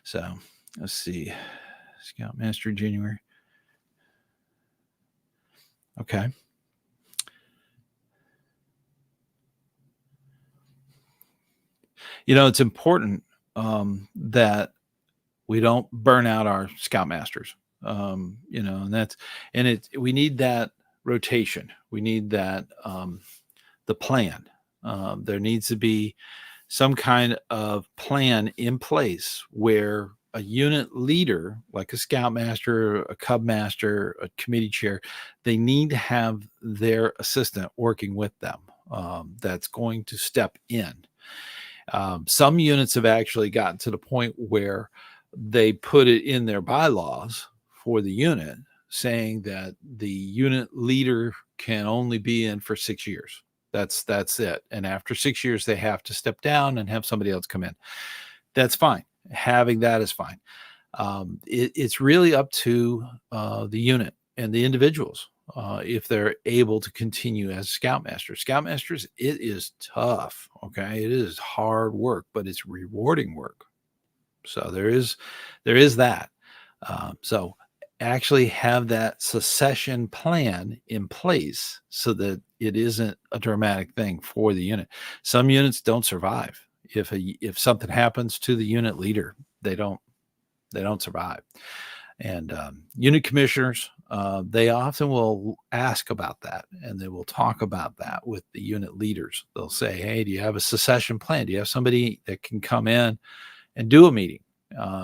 So let's see. Scoutmaster January. Okay. It's important that we don't burn out our Scoutmasters. We need that rotation. We need that the plan. There needs to be some kind of plan in place where a unit leader, like a Scoutmaster, a Cub Master, a committee chair, they need to have their assistant working with them that's going to step in. Some units have actually gotten to the point where they put it in their bylaws for the unit saying that the unit leader can only be in for 6 years. That's it. And after 6 years, they have to step down and have somebody else come in. That's fine. Having that is fine. It's really up to the unit and the individuals if they're able to continue as Scoutmasters. Scoutmasters, it is tough. Okay. It is hard work, but it's rewarding work. So there is that. So actually have that succession plan in place so that it isn't a dramatic thing for the unit. Some units don't survive. If something happens to the unit leader, they don't survive. And unit commissioners, they often will ask about that, and they will talk about that with the unit leaders. They'll say, hey, do you have a succession plan? Do you have somebody that can come in and do a meeting?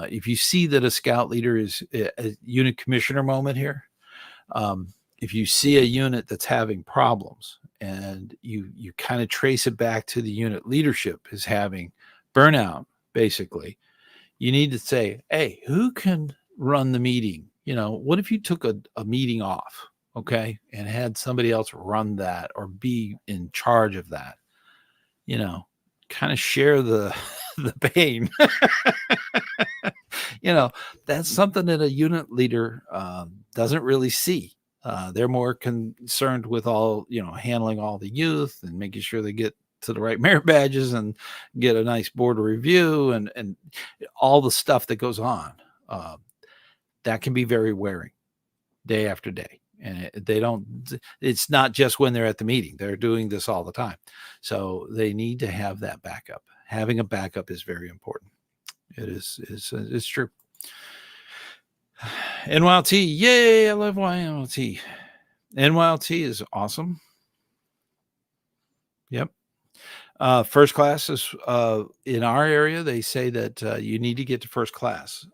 If you see that a scout leader is a unit commissioner moment here, if you see a unit that's having problems and you kind of trace it back to the unit leadership is having burnout, basically, you need to say, hey, who can run the meeting? What if you took a meeting off, okay, and had somebody else run that or be in charge of that? Kind of share the pain. That's something that a unit leader doesn't really see. They're more concerned with handling all the youth and making sure they get to the right merit badges and get a nice board review and all the stuff that goes on. That can be very wearing day after day. And it's not just when they're at the meeting, they're doing this all the time. So they need to have that backup. Having a backup is very important. It's true. NYLT. Yay. I love NYLT. NYLT is awesome. Yep. First class is in our area. They say that you need to get to first class.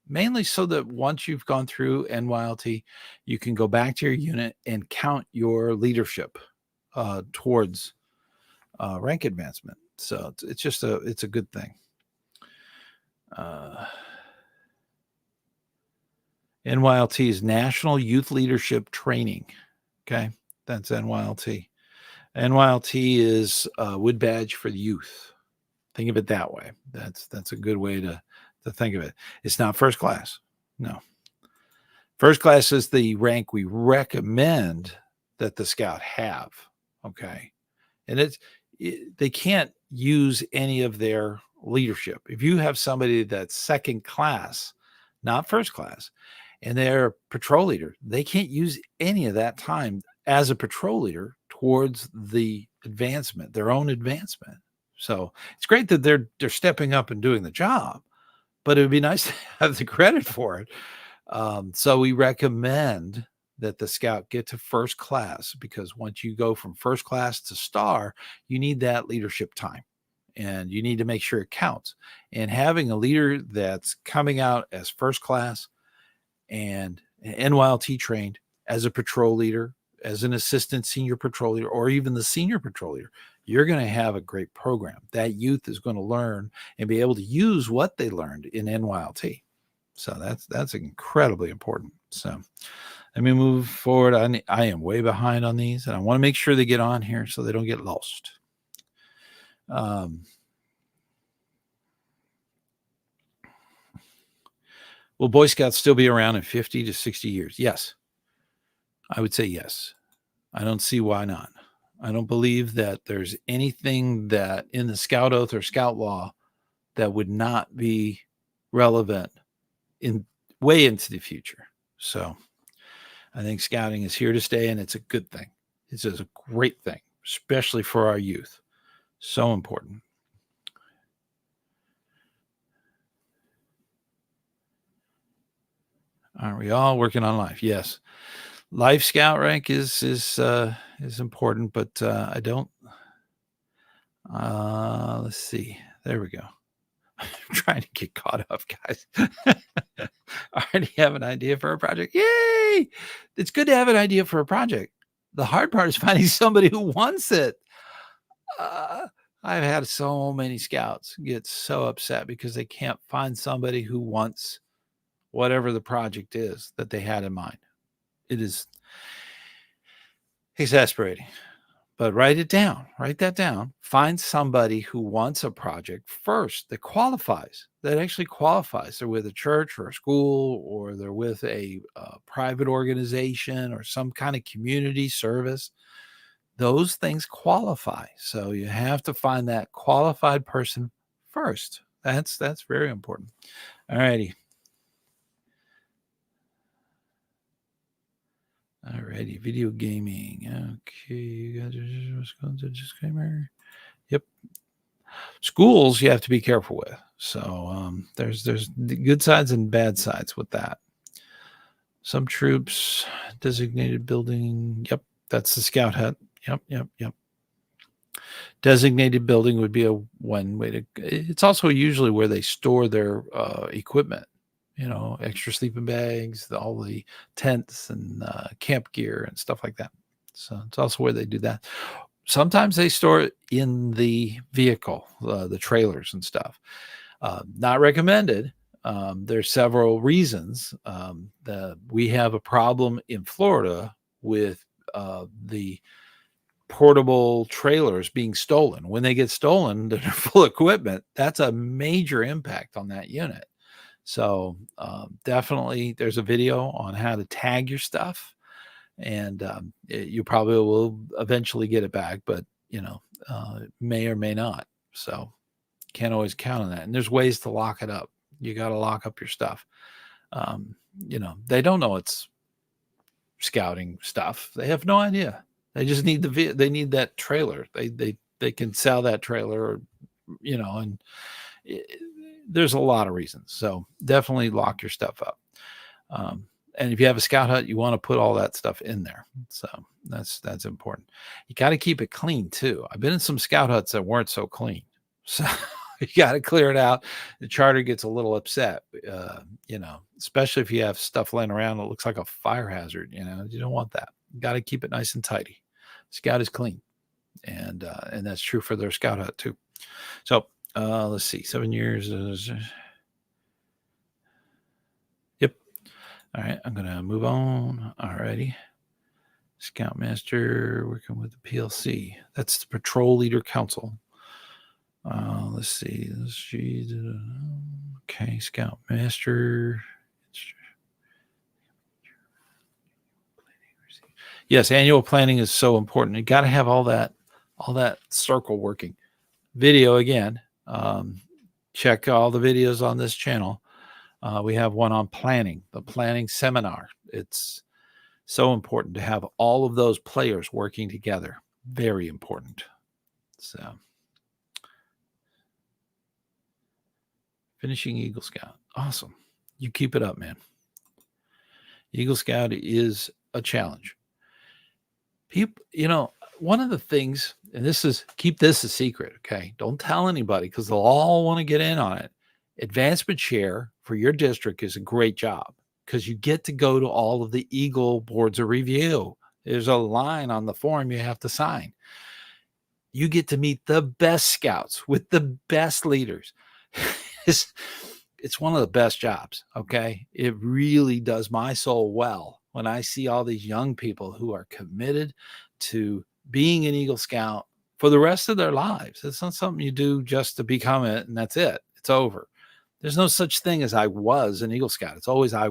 Mainly so that once you've gone through NYLT, you can go back to your unit and count your leadership towards rank advancement. So it's a good thing. NYLT is National Youth Leadership Training. Okay, that's NYLT. NYLT is a wood badge for the youth. Think of it that way. That's a good way to think of it. It's not first class. No. First class is the rank we recommend that the scout have. Okay. And they can't use any of their leadership. If you have somebody that's second class, not first class, and they're patrol leader, they can't use any of that time as a patrol leader towards the advancement, their own advancement. So it's great that they're stepping up and doing the job, but it would be nice to have the credit for it. So we recommend that the scout get to first class, because once you go from first class to star, you need that leadership time and you need to make sure it counts. And having a leader that's coming out as first class and NYLT trained as a patrol leader, as an assistant senior patrol leader, or even the senior patrol leader, you're going to have a great program. That youth is going to learn and be able to use what they learned in NYLT. So that's incredibly important. So let me move forward. I am way behind on these, and I want to make sure they get on here so they don't get lost. Will Boy Scouts still be around in 50 to 60 years? Yes. I would say yes. I don't see why not. I don't believe that there's anything that in the Scout Oath or Scout Law that would not be relevant in way into the future. So I think scouting is here to stay, and it's a good thing. It's just a great thing, especially for our youth. So important. Aren't we all working on life? Yes. Life Scout rank is important, but I don't. Let's see. There we go. I'm trying to get caught up, guys. I already have an idea for a project. Yay! It's good to have an idea for a project. The hard part is finding somebody who wants it. I've had so many scouts get so upset because they can't find somebody who wants whatever the project is that they had in mind. It is exasperating. But write it down. Write that down. Find somebody who wants a project first that qualifies, that actually qualifies. They're with a church or a school, or they're with a private organization or some kind of community service. Those things qualify. So you have to find that qualified person first. That's very important. All righty. Alrighty, video gaming. Okay, you guys are just going to disclaimer. Yep. Schools you have to be careful with. So there's the good sides and bad sides with that. Some troops, designated building. Yep, that's the scout hut. Yep. Designated building would be a one way to. It's also usually where they store their equipment. Extra sleeping bags, all the tents and camp gear and stuff like that. So it's also where they do that. Sometimes they store it in the vehicle, the trailers and stuff. Not recommended. There's several reasons that we have a problem in Florida with the portable trailers being stolen. When they get stolen, they're full equipment. That's a major impact on that unit. So definitely there's a video on how to tag your stuff, and you probably will eventually get it back, but may or may not. So can't always count on that. And there's ways to lock it up. You got to lock up your stuff. They don't know it's scouting stuff. They have no idea. They just need they need that trailer. They can sell that trailer, and there's a lot of reasons. So definitely lock your stuff up. And if you have a scout hut, you want to put all that stuff in there. So that's important. You got to keep it clean too. I've been in some scout huts that weren't so clean. So you got to clear it out. The charter gets a little upset, especially if you have stuff laying around that looks like a fire hazard. You don't want that. You got to keep it nice and tidy. Scout is clean. And that's true for their scout hut too. So let's see, 7 years. Yep. All right, I'm going to move on. All righty. Scoutmaster working with the PLC. That's the Patrol Leader Council. Let's see. Okay, Scoutmaster. Yes, annual planning is so important. You got to have all that circle working. Video again. Check all the videos on this channel. We have one on planning, the planning seminar. It's so important to have all of those players working together. Very important. So, finishing Eagle Scout. Awesome. You keep it up, man. Eagle Scout is a challenge. People, one of the things, and keep this a secret, okay? Don't tell anybody because they'll all want to get in on it. Advancement chair for your district is a great job because you get to go to all of the Eagle boards of review. There's a line on the form you have to sign. You get to meet the best scouts with the best leaders. it's one of the best jobs. Okay. It really does my soul well when I see all these young people who are committed to being an Eagle Scout for the rest of their lives. It's not something you do just to become it and that's it. It's over. There's no such thing as I was an Eagle Scout. It's always I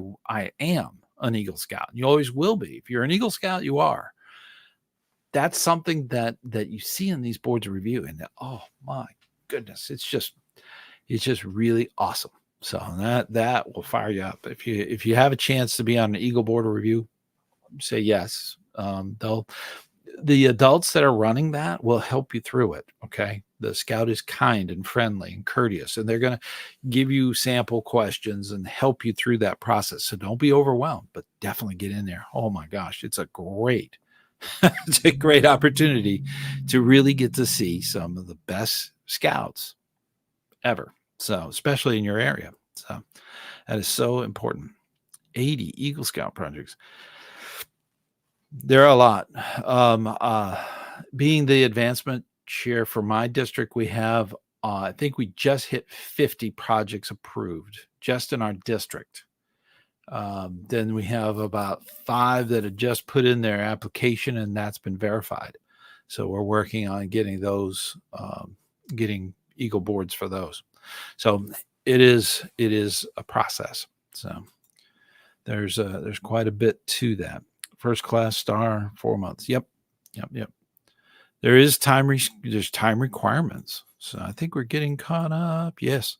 am an Eagle Scout. You always will be. If you're an Eagle Scout, you are. That's something that you see in these boards of review. And oh my goodness, it's just really awesome. So that will fire you up. If you have a chance to be on an Eagle board of review, say yes. The adults that are running that will help you through it. Okay. The scout is kind and friendly and courteous, and they're going to give you sample questions and help you through that process. So don't be overwhelmed, but definitely get in there. Oh my gosh, it's a great, it's a great opportunity to really get to see some of the best scouts ever. So especially in your area. So that is so important. 80 Eagle Scout projects. There are a lot. Being the advancement chair for my district, we have, I think we just hit 50 projects approved just in our district. Then we have about 5 that have just put in their application and that's been verified. So we're working on getting those, getting Eagle boards for those. So it is a process. So there's quite a bit to that. First class star, 4 months. Yep. There is there's time requirements. So I think we're getting caught up. Yes.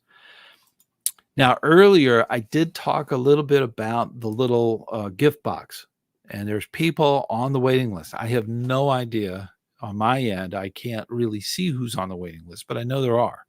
Now, earlier, I did talk a little bit about the little gift box, and there's people on the waiting list. I have no idea on my end. I can't really see who's on the waiting list, but I know there are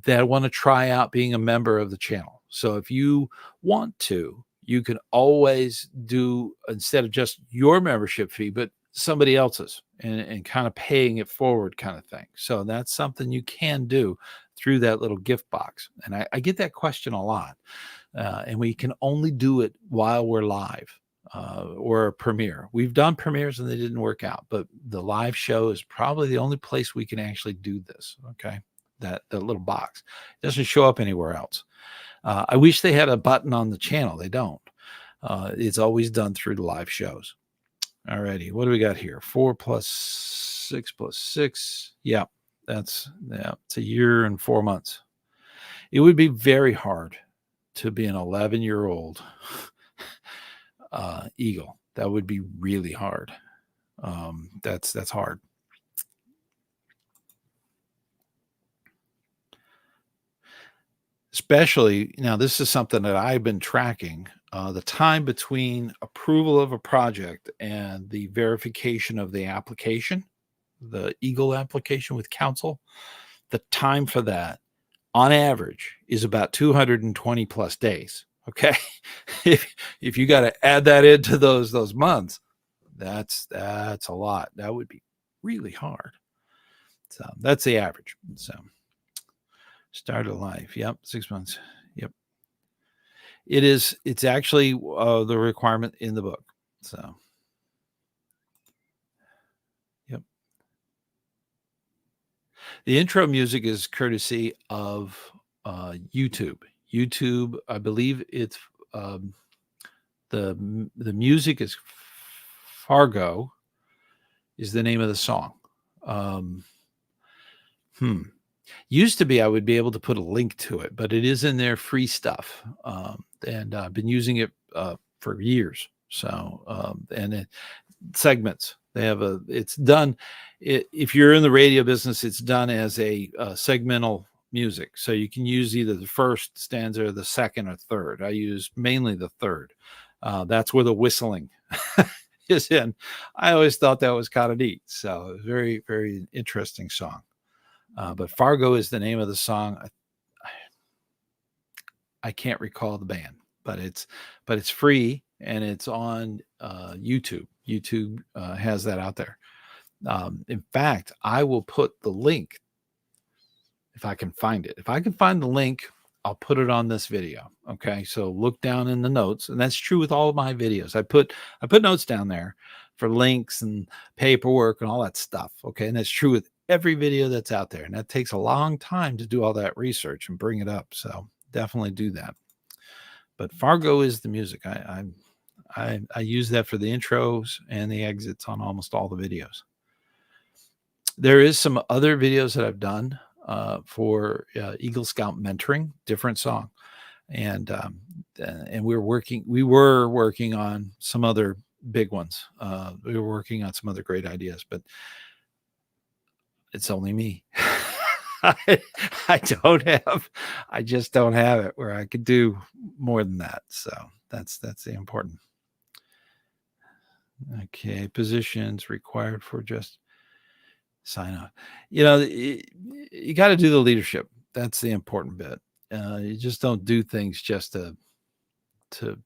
that want to try out being a member of the channel. So if you want to, you can always do, instead of just your membership fee, but somebody else's and kind of paying it forward kind of thing. So that's something you can do through that little gift box. And I get that question a lot. And we can only do it while we're live or a premiere. We've done premieres and they didn't work out, but the live show is probably the only place we can actually do this. Okay. That little box. It doesn't show up anywhere else. I wish they had a button on the channel. They don't. It's always done through the live shows. Alrighty, what do we got here? 4 plus 6 plus 6. Yeah, it's a year and 4 months. It would be very hard to be an 11-year-old Eagle. That would be really hard. That's hard. Especially now, this is something that I've been tracking. The time between approval of a project and the verification of the application, the Eagle application with council, the time for that on average is about 220 plus days. Okay. if you got to add that into those months, that's a lot. That would be really hard. So that's the average. So start of life. Yep. 6 months. Yep. It's actually the requirement in the book. So, yep. The intro music is courtesy of YouTube. YouTube, I believe it's the music is Fargo is the name of the song. Used to be I would be able to put a link to it, but it is in their free stuff. And I've been using it for years. So, segments, they have it's done. If you're in the radio business, it's done as a segmental music. So you can use either the first stanza or the second or third. I use mainly the third. That's where the whistling is in. I always thought that was kind of neat. So very, very interesting song. But Fargo is the name of the song. I can't recall the band, but it's free and it's on YouTube. YouTube has that out there. In fact, I will put the link if I can find it. If I can find the link, I'll put it on this video. Okay, so look down in the notes, and that's true with all of my videos. I put notes down there for links and paperwork and all that stuff. Okay, and that's true with every video that's out there, and that takes a long time to do all that research and bring it up. So definitely do that. But Fargo is the music. I use that for the intros and the exits on almost all the videos. There is some other videos that I've done for Eagle Scout mentoring, different song, and we were working on some other big ones. We were working on some other great ideas, but it's only me. I just don't have it where I could do more than that. So that's the important. Okay, positions required for just sign off. You got to do the leadership. That's the important bit. You just don't do things just to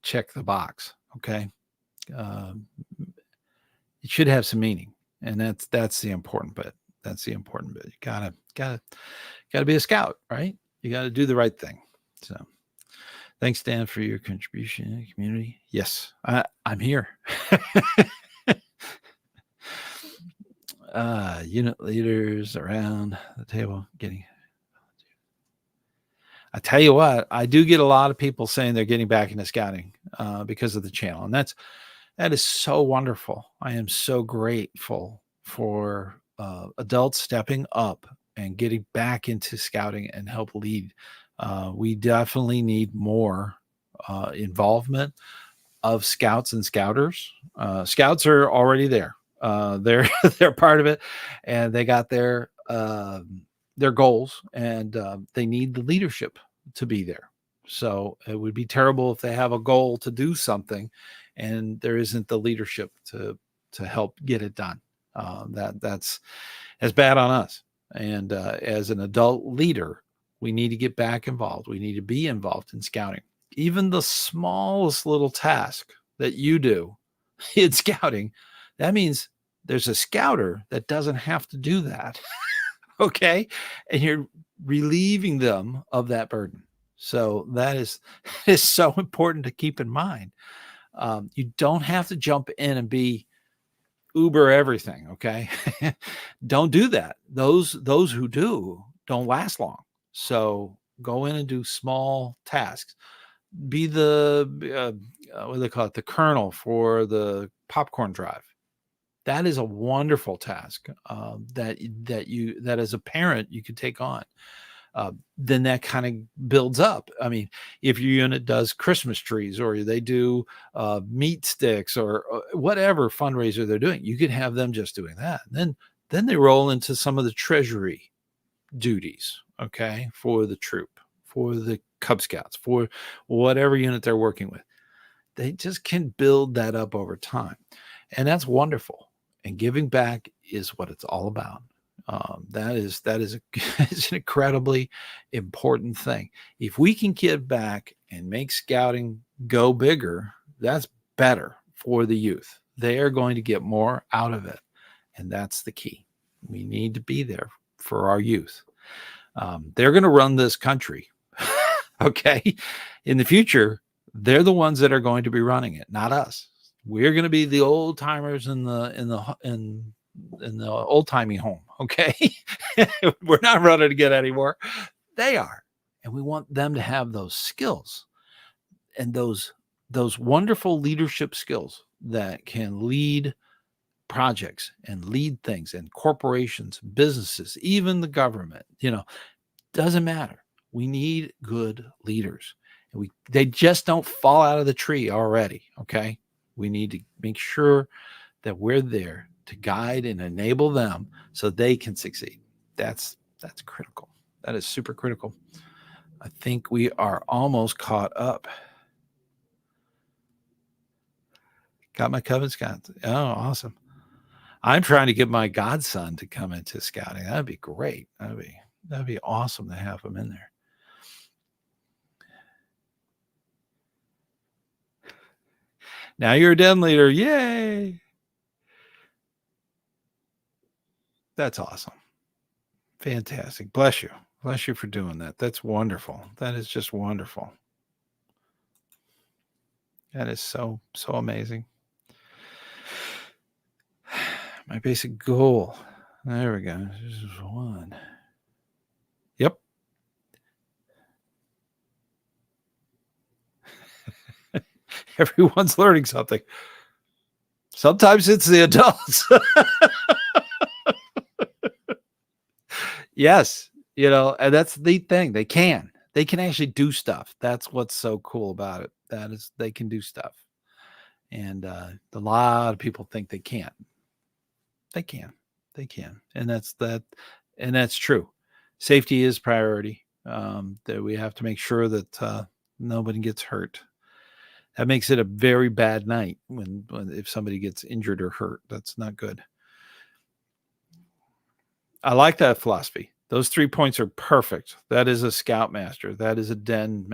check the box. Okay, it should have some meaning, and that's the important bit. That's the important bit. You gotta be a scout, right? You got to do the right thing. So, thanks, Dan, for your contribution in the community. Yes, I'm here. Unit leaders around the table getting. I tell you what, I do get a lot of people saying they're getting back into scouting because of the channel, and that is so wonderful. I am so grateful for adults stepping up and getting back into scouting and help lead. We definitely need more involvement of scouts and scouters. Scouts are already there. They're part of it, and they got their goals, and they need the leadership to be there. So it would be terrible if they have a goal to do something and there isn't the leadership to help get it done. That's bad on us. And as an adult leader, we need to get back involved. We need to be involved in scouting. Even the smallest little task that you do in scouting, that means there's a scouter that doesn't have to do that. Okay. And you're relieving them of that burden. So that is so important to keep in mind. You don't have to jump in and be Uber everything. Okay. Don't do that. Those who do don't last long. So go in and do small tasks. Be the, what do they call it? The colonel for the popcorn drive. That is a wonderful task that as a parent you could take on. Then that kind of builds up. I mean, if your unit does Christmas trees or they do meat sticks or whatever fundraiser they're doing, you could have them just doing that. And then they roll into some of the treasury duties, okay, for the troop, for the Cub Scouts, for whatever unit they're working with. They just can build that up over time. And that's wonderful. And giving back is what it's all about. That is it's an incredibly important thing. If we can give back and make scouting go bigger, that's better for the youth. They are going to get more out of it. And that's the key. We need to be there for our youth. They're going to run this country. Okay. In the future, they're the ones that are going to be running it, not us. We're going to be the old timers in the old timey home. Okay. We're not running to get anymore. They are. And we want them to have those skills and those wonderful leadership skills that can lead projects and lead things and corporations, businesses, even the government, doesn't matter. We need good leaders. And they just don't fall out of the tree already. Okay. We need to make sure that we're there to guide and enable them so they can succeed. That's critical. That is super critical. I think we are almost caught up. Got my Cub Scouts. Oh, awesome. I'm trying to get my godson to come into scouting. That'd be great. That'd be awesome to have him in there. Now you're a den leader. Yay. That's awesome. Fantastic. Bless you. Bless you for doing that. That's wonderful. That is just wonderful. That is so amazing. My basic goal. There we go. This is one. Yep. Everyone's learning something. Sometimes it's the adults. Yes, and that's the thing. They can actually do stuff. That's what's so cool about it. That is, they can do stuff. And a lot of people think they can't. They can. And that's true. Safety is priority. That we have to make sure that nobody gets hurt. That makes it a very bad night when if somebody gets injured or hurt. That's not good. I like that philosophy. Those 3 points are perfect. That is a scoutmaster. That is a den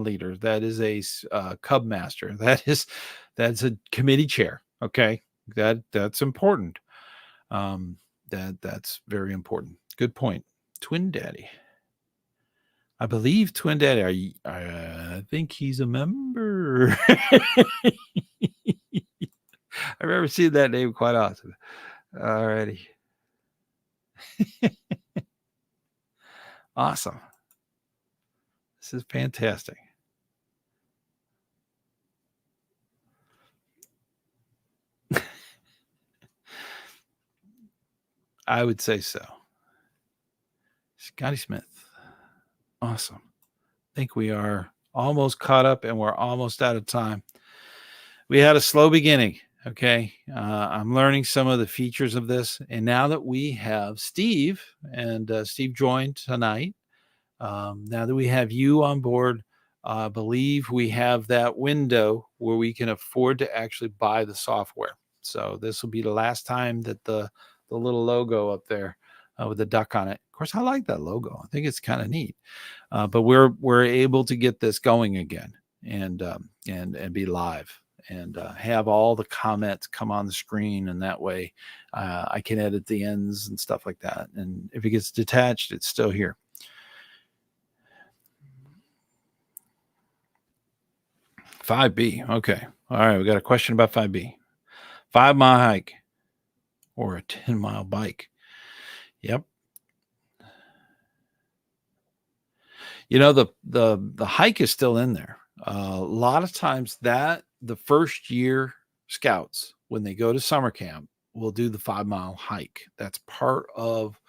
leader. That is a cub master. That's a committee chair. Okay, that's important. That's very important. Good point. Twin Daddy. I believe Twin Daddy. I think he's a member. I remember seeing that name quite often. Alrighty. Awesome. This is fantastic. I would say so. Scotty Smith. Awesome. I think we are almost caught up and we're almost out of time. We had a slow beginning. Okay. I'm learning some of the features of this. And now that we have Steve, and Steve joined tonight, now that we have you on board, I believe we have that window where we can afford to actually buy the software. So this will be the last time that the little logo up there with the duck on it. Of course, I like that logo. I think it's kind of neat. But we're able to get this going again and be live and have all the comments come on the screen, and that way I can edit the ends and stuff like that. And if it gets detached, it's still here. $5B. Okay. All right. We got a question about 5B. 5-mile hike or a 10-mile bike. Yep. The hike is still in there. A lot of times that the first year scouts, when they go to summer camp, will do the 5-mile hike. That's part of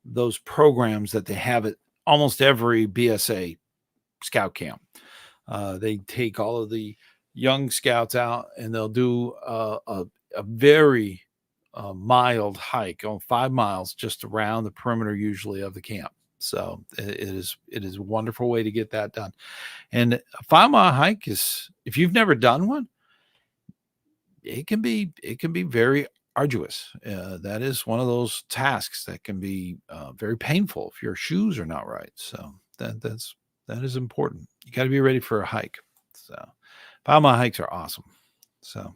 those programs that they have at almost every BSA scout camp. They take all of the young scouts out and they'll do a very mild hike on 5 miles just around the perimeter, usually, of the camp. So it is a wonderful way to get that done. And a 5-mile hike is, if you've never done one, it can be very arduous. That is one of those tasks that can be very painful if your shoes are not right. So that is important. You got to be ready for a hike. So 5-mile hikes are awesome. So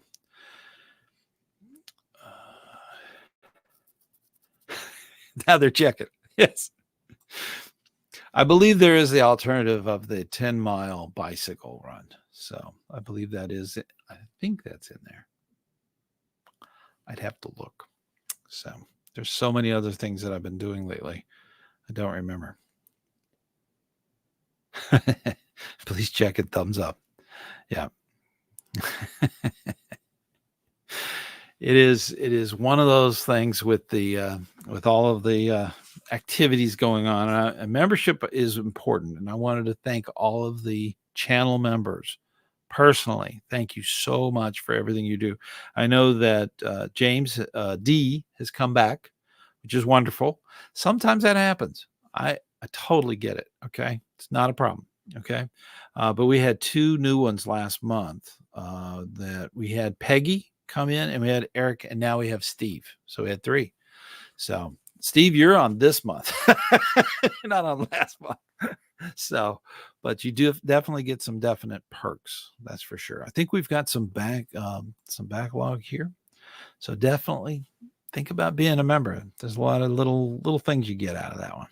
now they're checking. Yes. I believe there is the alternative of the 10-mile bicycle run. So I believe that is it. I think that's in there. I'd have to look. So there's so many other things that I've been doing lately. I don't remember. Please check it. Thumbs up. Yeah. It is one of those things with the with all of the activities going on. And membership is important, and I wanted to thank all of the channel members personally. Thank you so much for everything you do. I know that James D has come back, which is wonderful. Sometimes that happens. I totally get it. Okay, it's not a problem. Okay, but we had 2 new ones last month. That we had Peggy come in, and we had Eric, and now we have Steve. So we had 3. So Steve, you're on this month, not on last month. So, but you do definitely get some definite perks. That's for sure. I think we've got some backlog here. So definitely think about being a member. There's a lot of little things you get out of that one.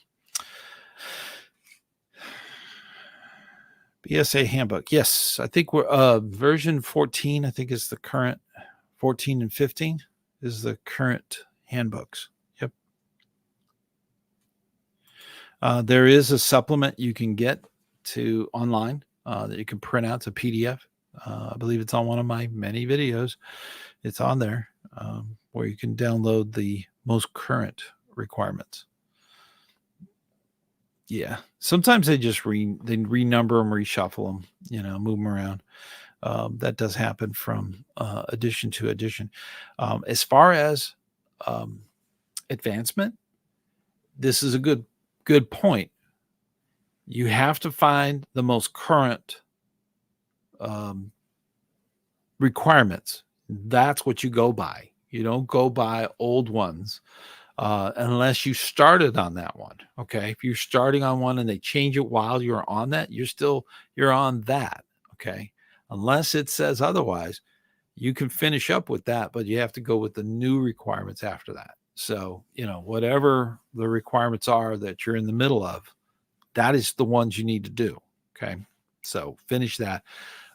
BSA handbook. Yes, I think we're version 14. I think is the current 14 and 15 is the current handbooks. Yep. There is a supplement you can get to online that you can print out to PDF. I believe it's on one of my many videos. It's on there, where you can download the most current requirements. Yeah. Sometimes they just renumber them, reshuffle them, move them around. That does happen from edition to edition. As far as advancement, this is a good point. You have to find the most current requirements. That's what you go by. You don't go by old ones unless you started on that one. Okay. If you're starting on one and they change it while you're on that, you're on that. Okay. Unless it says otherwise, you can finish up with that, but you have to go with the new requirements after that. So, whatever the requirements are that you're in the middle of, that is the ones you need to do. Okay. So finish that.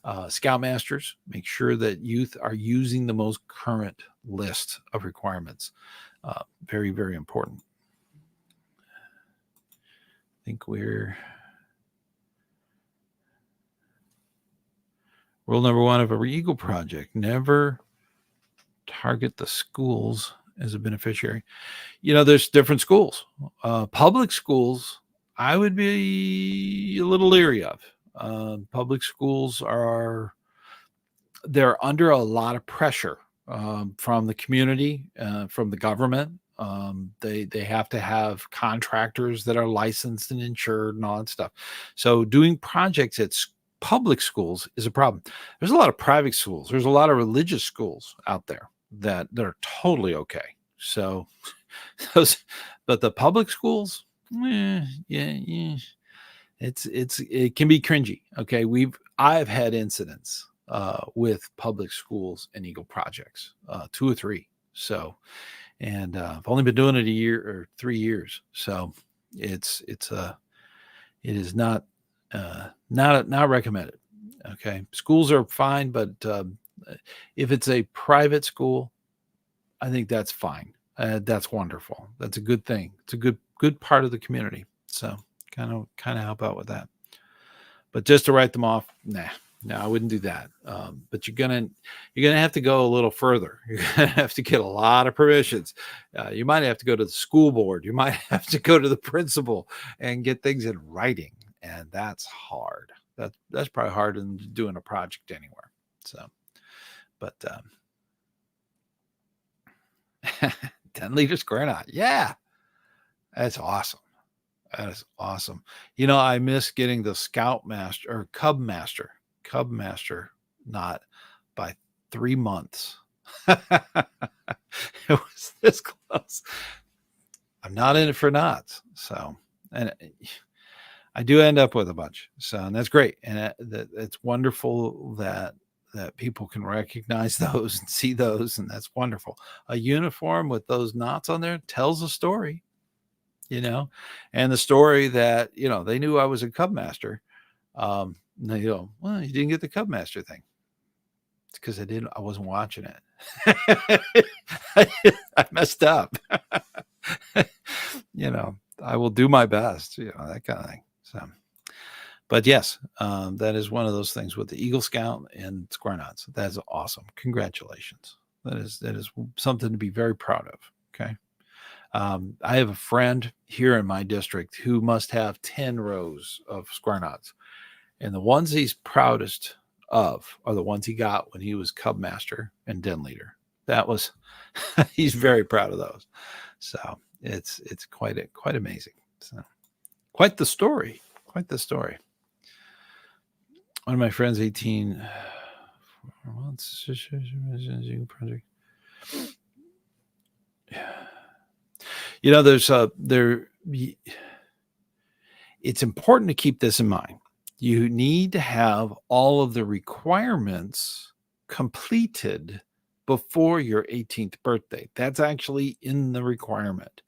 Scoutmasters, make sure that youth are using the most current list of requirements. Very, very important. I think rule number 1 of a Eagle project: never target the schools as a beneficiary. There's different schools. Public schools, I would be a little leery of. Public schools they're under a lot of pressure from the community, from the government. They have to have contractors that are licensed and insured and all that stuff. So doing projects at public schools is a problem. There's a lot of private schools. There's a lot of religious schools out there that are totally okay. So but the public schools, yeah. It can be cringy. Okay. I've had incidents with public schools and Eagle projects, 2 or 3. So, and I've only been doing it a year or 3 years. So it is not recommended. Okay. Schools are fine, but if it's a private school, I think that's fine. That's wonderful. That's a good thing. It's a good part of the community. So kind of help out with that. But just to write them off, no, I wouldn't do that. But you're gonna have to go a little further. You're gonna have to get a lot of permissions. You might have to go to the school board. You might have to go to the principal and get things in writing, and that's hard. That's probably harder than doing a project anywhere. So, but 10 liters granite, yeah, that's awesome. That is awesome. I miss getting the Scoutmaster or Cubmaster knot by 3 months. It was this close. I'm not in it for knots. So, and I do end up with a bunch. So, and that's great. And it's wonderful that people can recognize those and see those. And that's wonderful. A uniform with those knots on there tells a story. And the story that, they knew I was a Cubmaster. And they go, well, you didn't get the Cubmaster thing. It's because I wasn't watching it. I messed up. I will do my best, that kind of thing. So, but yes, that is one of those things with the Eagle Scout and Square Knots. That is awesome. Congratulations. That is something to be very proud of. Okay. I have a friend here in my district who must have 10 rows of square knots. And the ones he's proudest of are the ones he got when he was Cubmaster and Den Leader. He's very proud of those. So it's quite amazing. So quite the story. One of my friends, 18 months, project. It's important to keep this in mind. You need to have all of the requirements completed before your 18th birthday. That's actually in the requirement.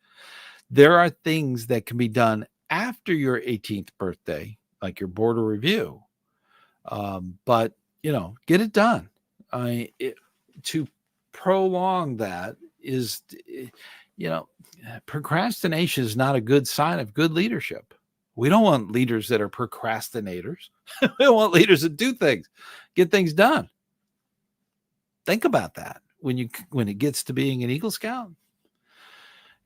There are things that can be done after your 18th birthday, like your border review. But, get it done. To prolong that is, procrastination is not a good sign of good leadership. We don't want leaders that are procrastinators. We don't want leaders that do things. get things done. Think about that when it gets to being an Eagle Scout.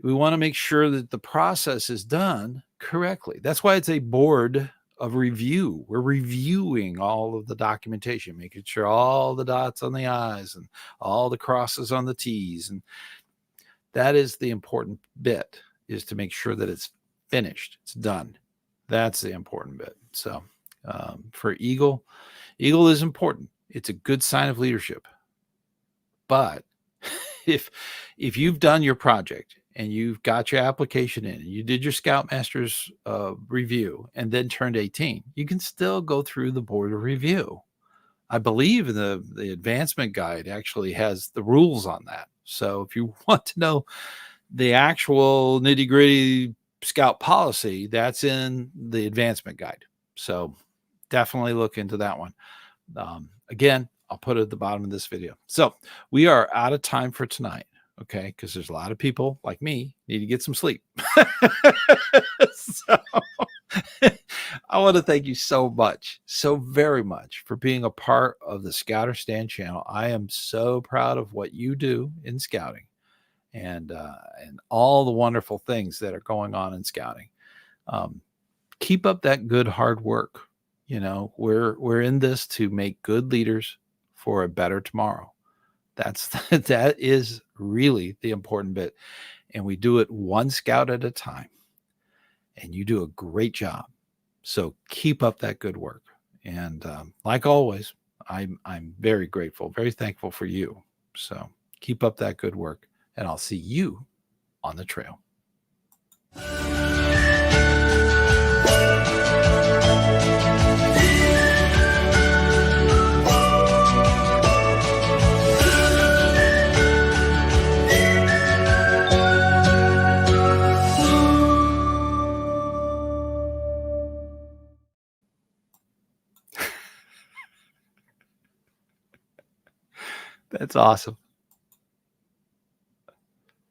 We want to make sure that the process is done correctly. That's why it's a board of review. We're reviewing all of the documentation, making sure all the dots on the I's and all the crosses on the T's. And that is the important bit, is to make sure that it's finished, it's done. That's the important bit. So for Eagle is important. It's a good sign of leadership. But if you've done your project and you've got your application in and you did your Scoutmaster's review and then turned 18, you can still go through the board of review. I believe the advancement guide actually has the rules on that. So if you want to know the actual nitty-gritty Scout policy, that's in the advancement guide. So definitely look into that one. Again, I'll put it at the bottom of this video. So we are out of time for tonight. Okay, because there's a lot of people like me need to get some sleep. So I want to thank you so much, so very much, for being a part of the ScouterStan channel. I am so proud of what you do in scouting, and all the wonderful things that are going on in scouting. Keep up that good hard work. You know, we're in this to make good leaders for a better tomorrow. That is really the important bit. And we do it one scout at a time. And you do a great job. So keep up that good work. And like always, I'm very grateful, very thankful for you. So keep up that good work. And I'll see you on the trail. That's awesome.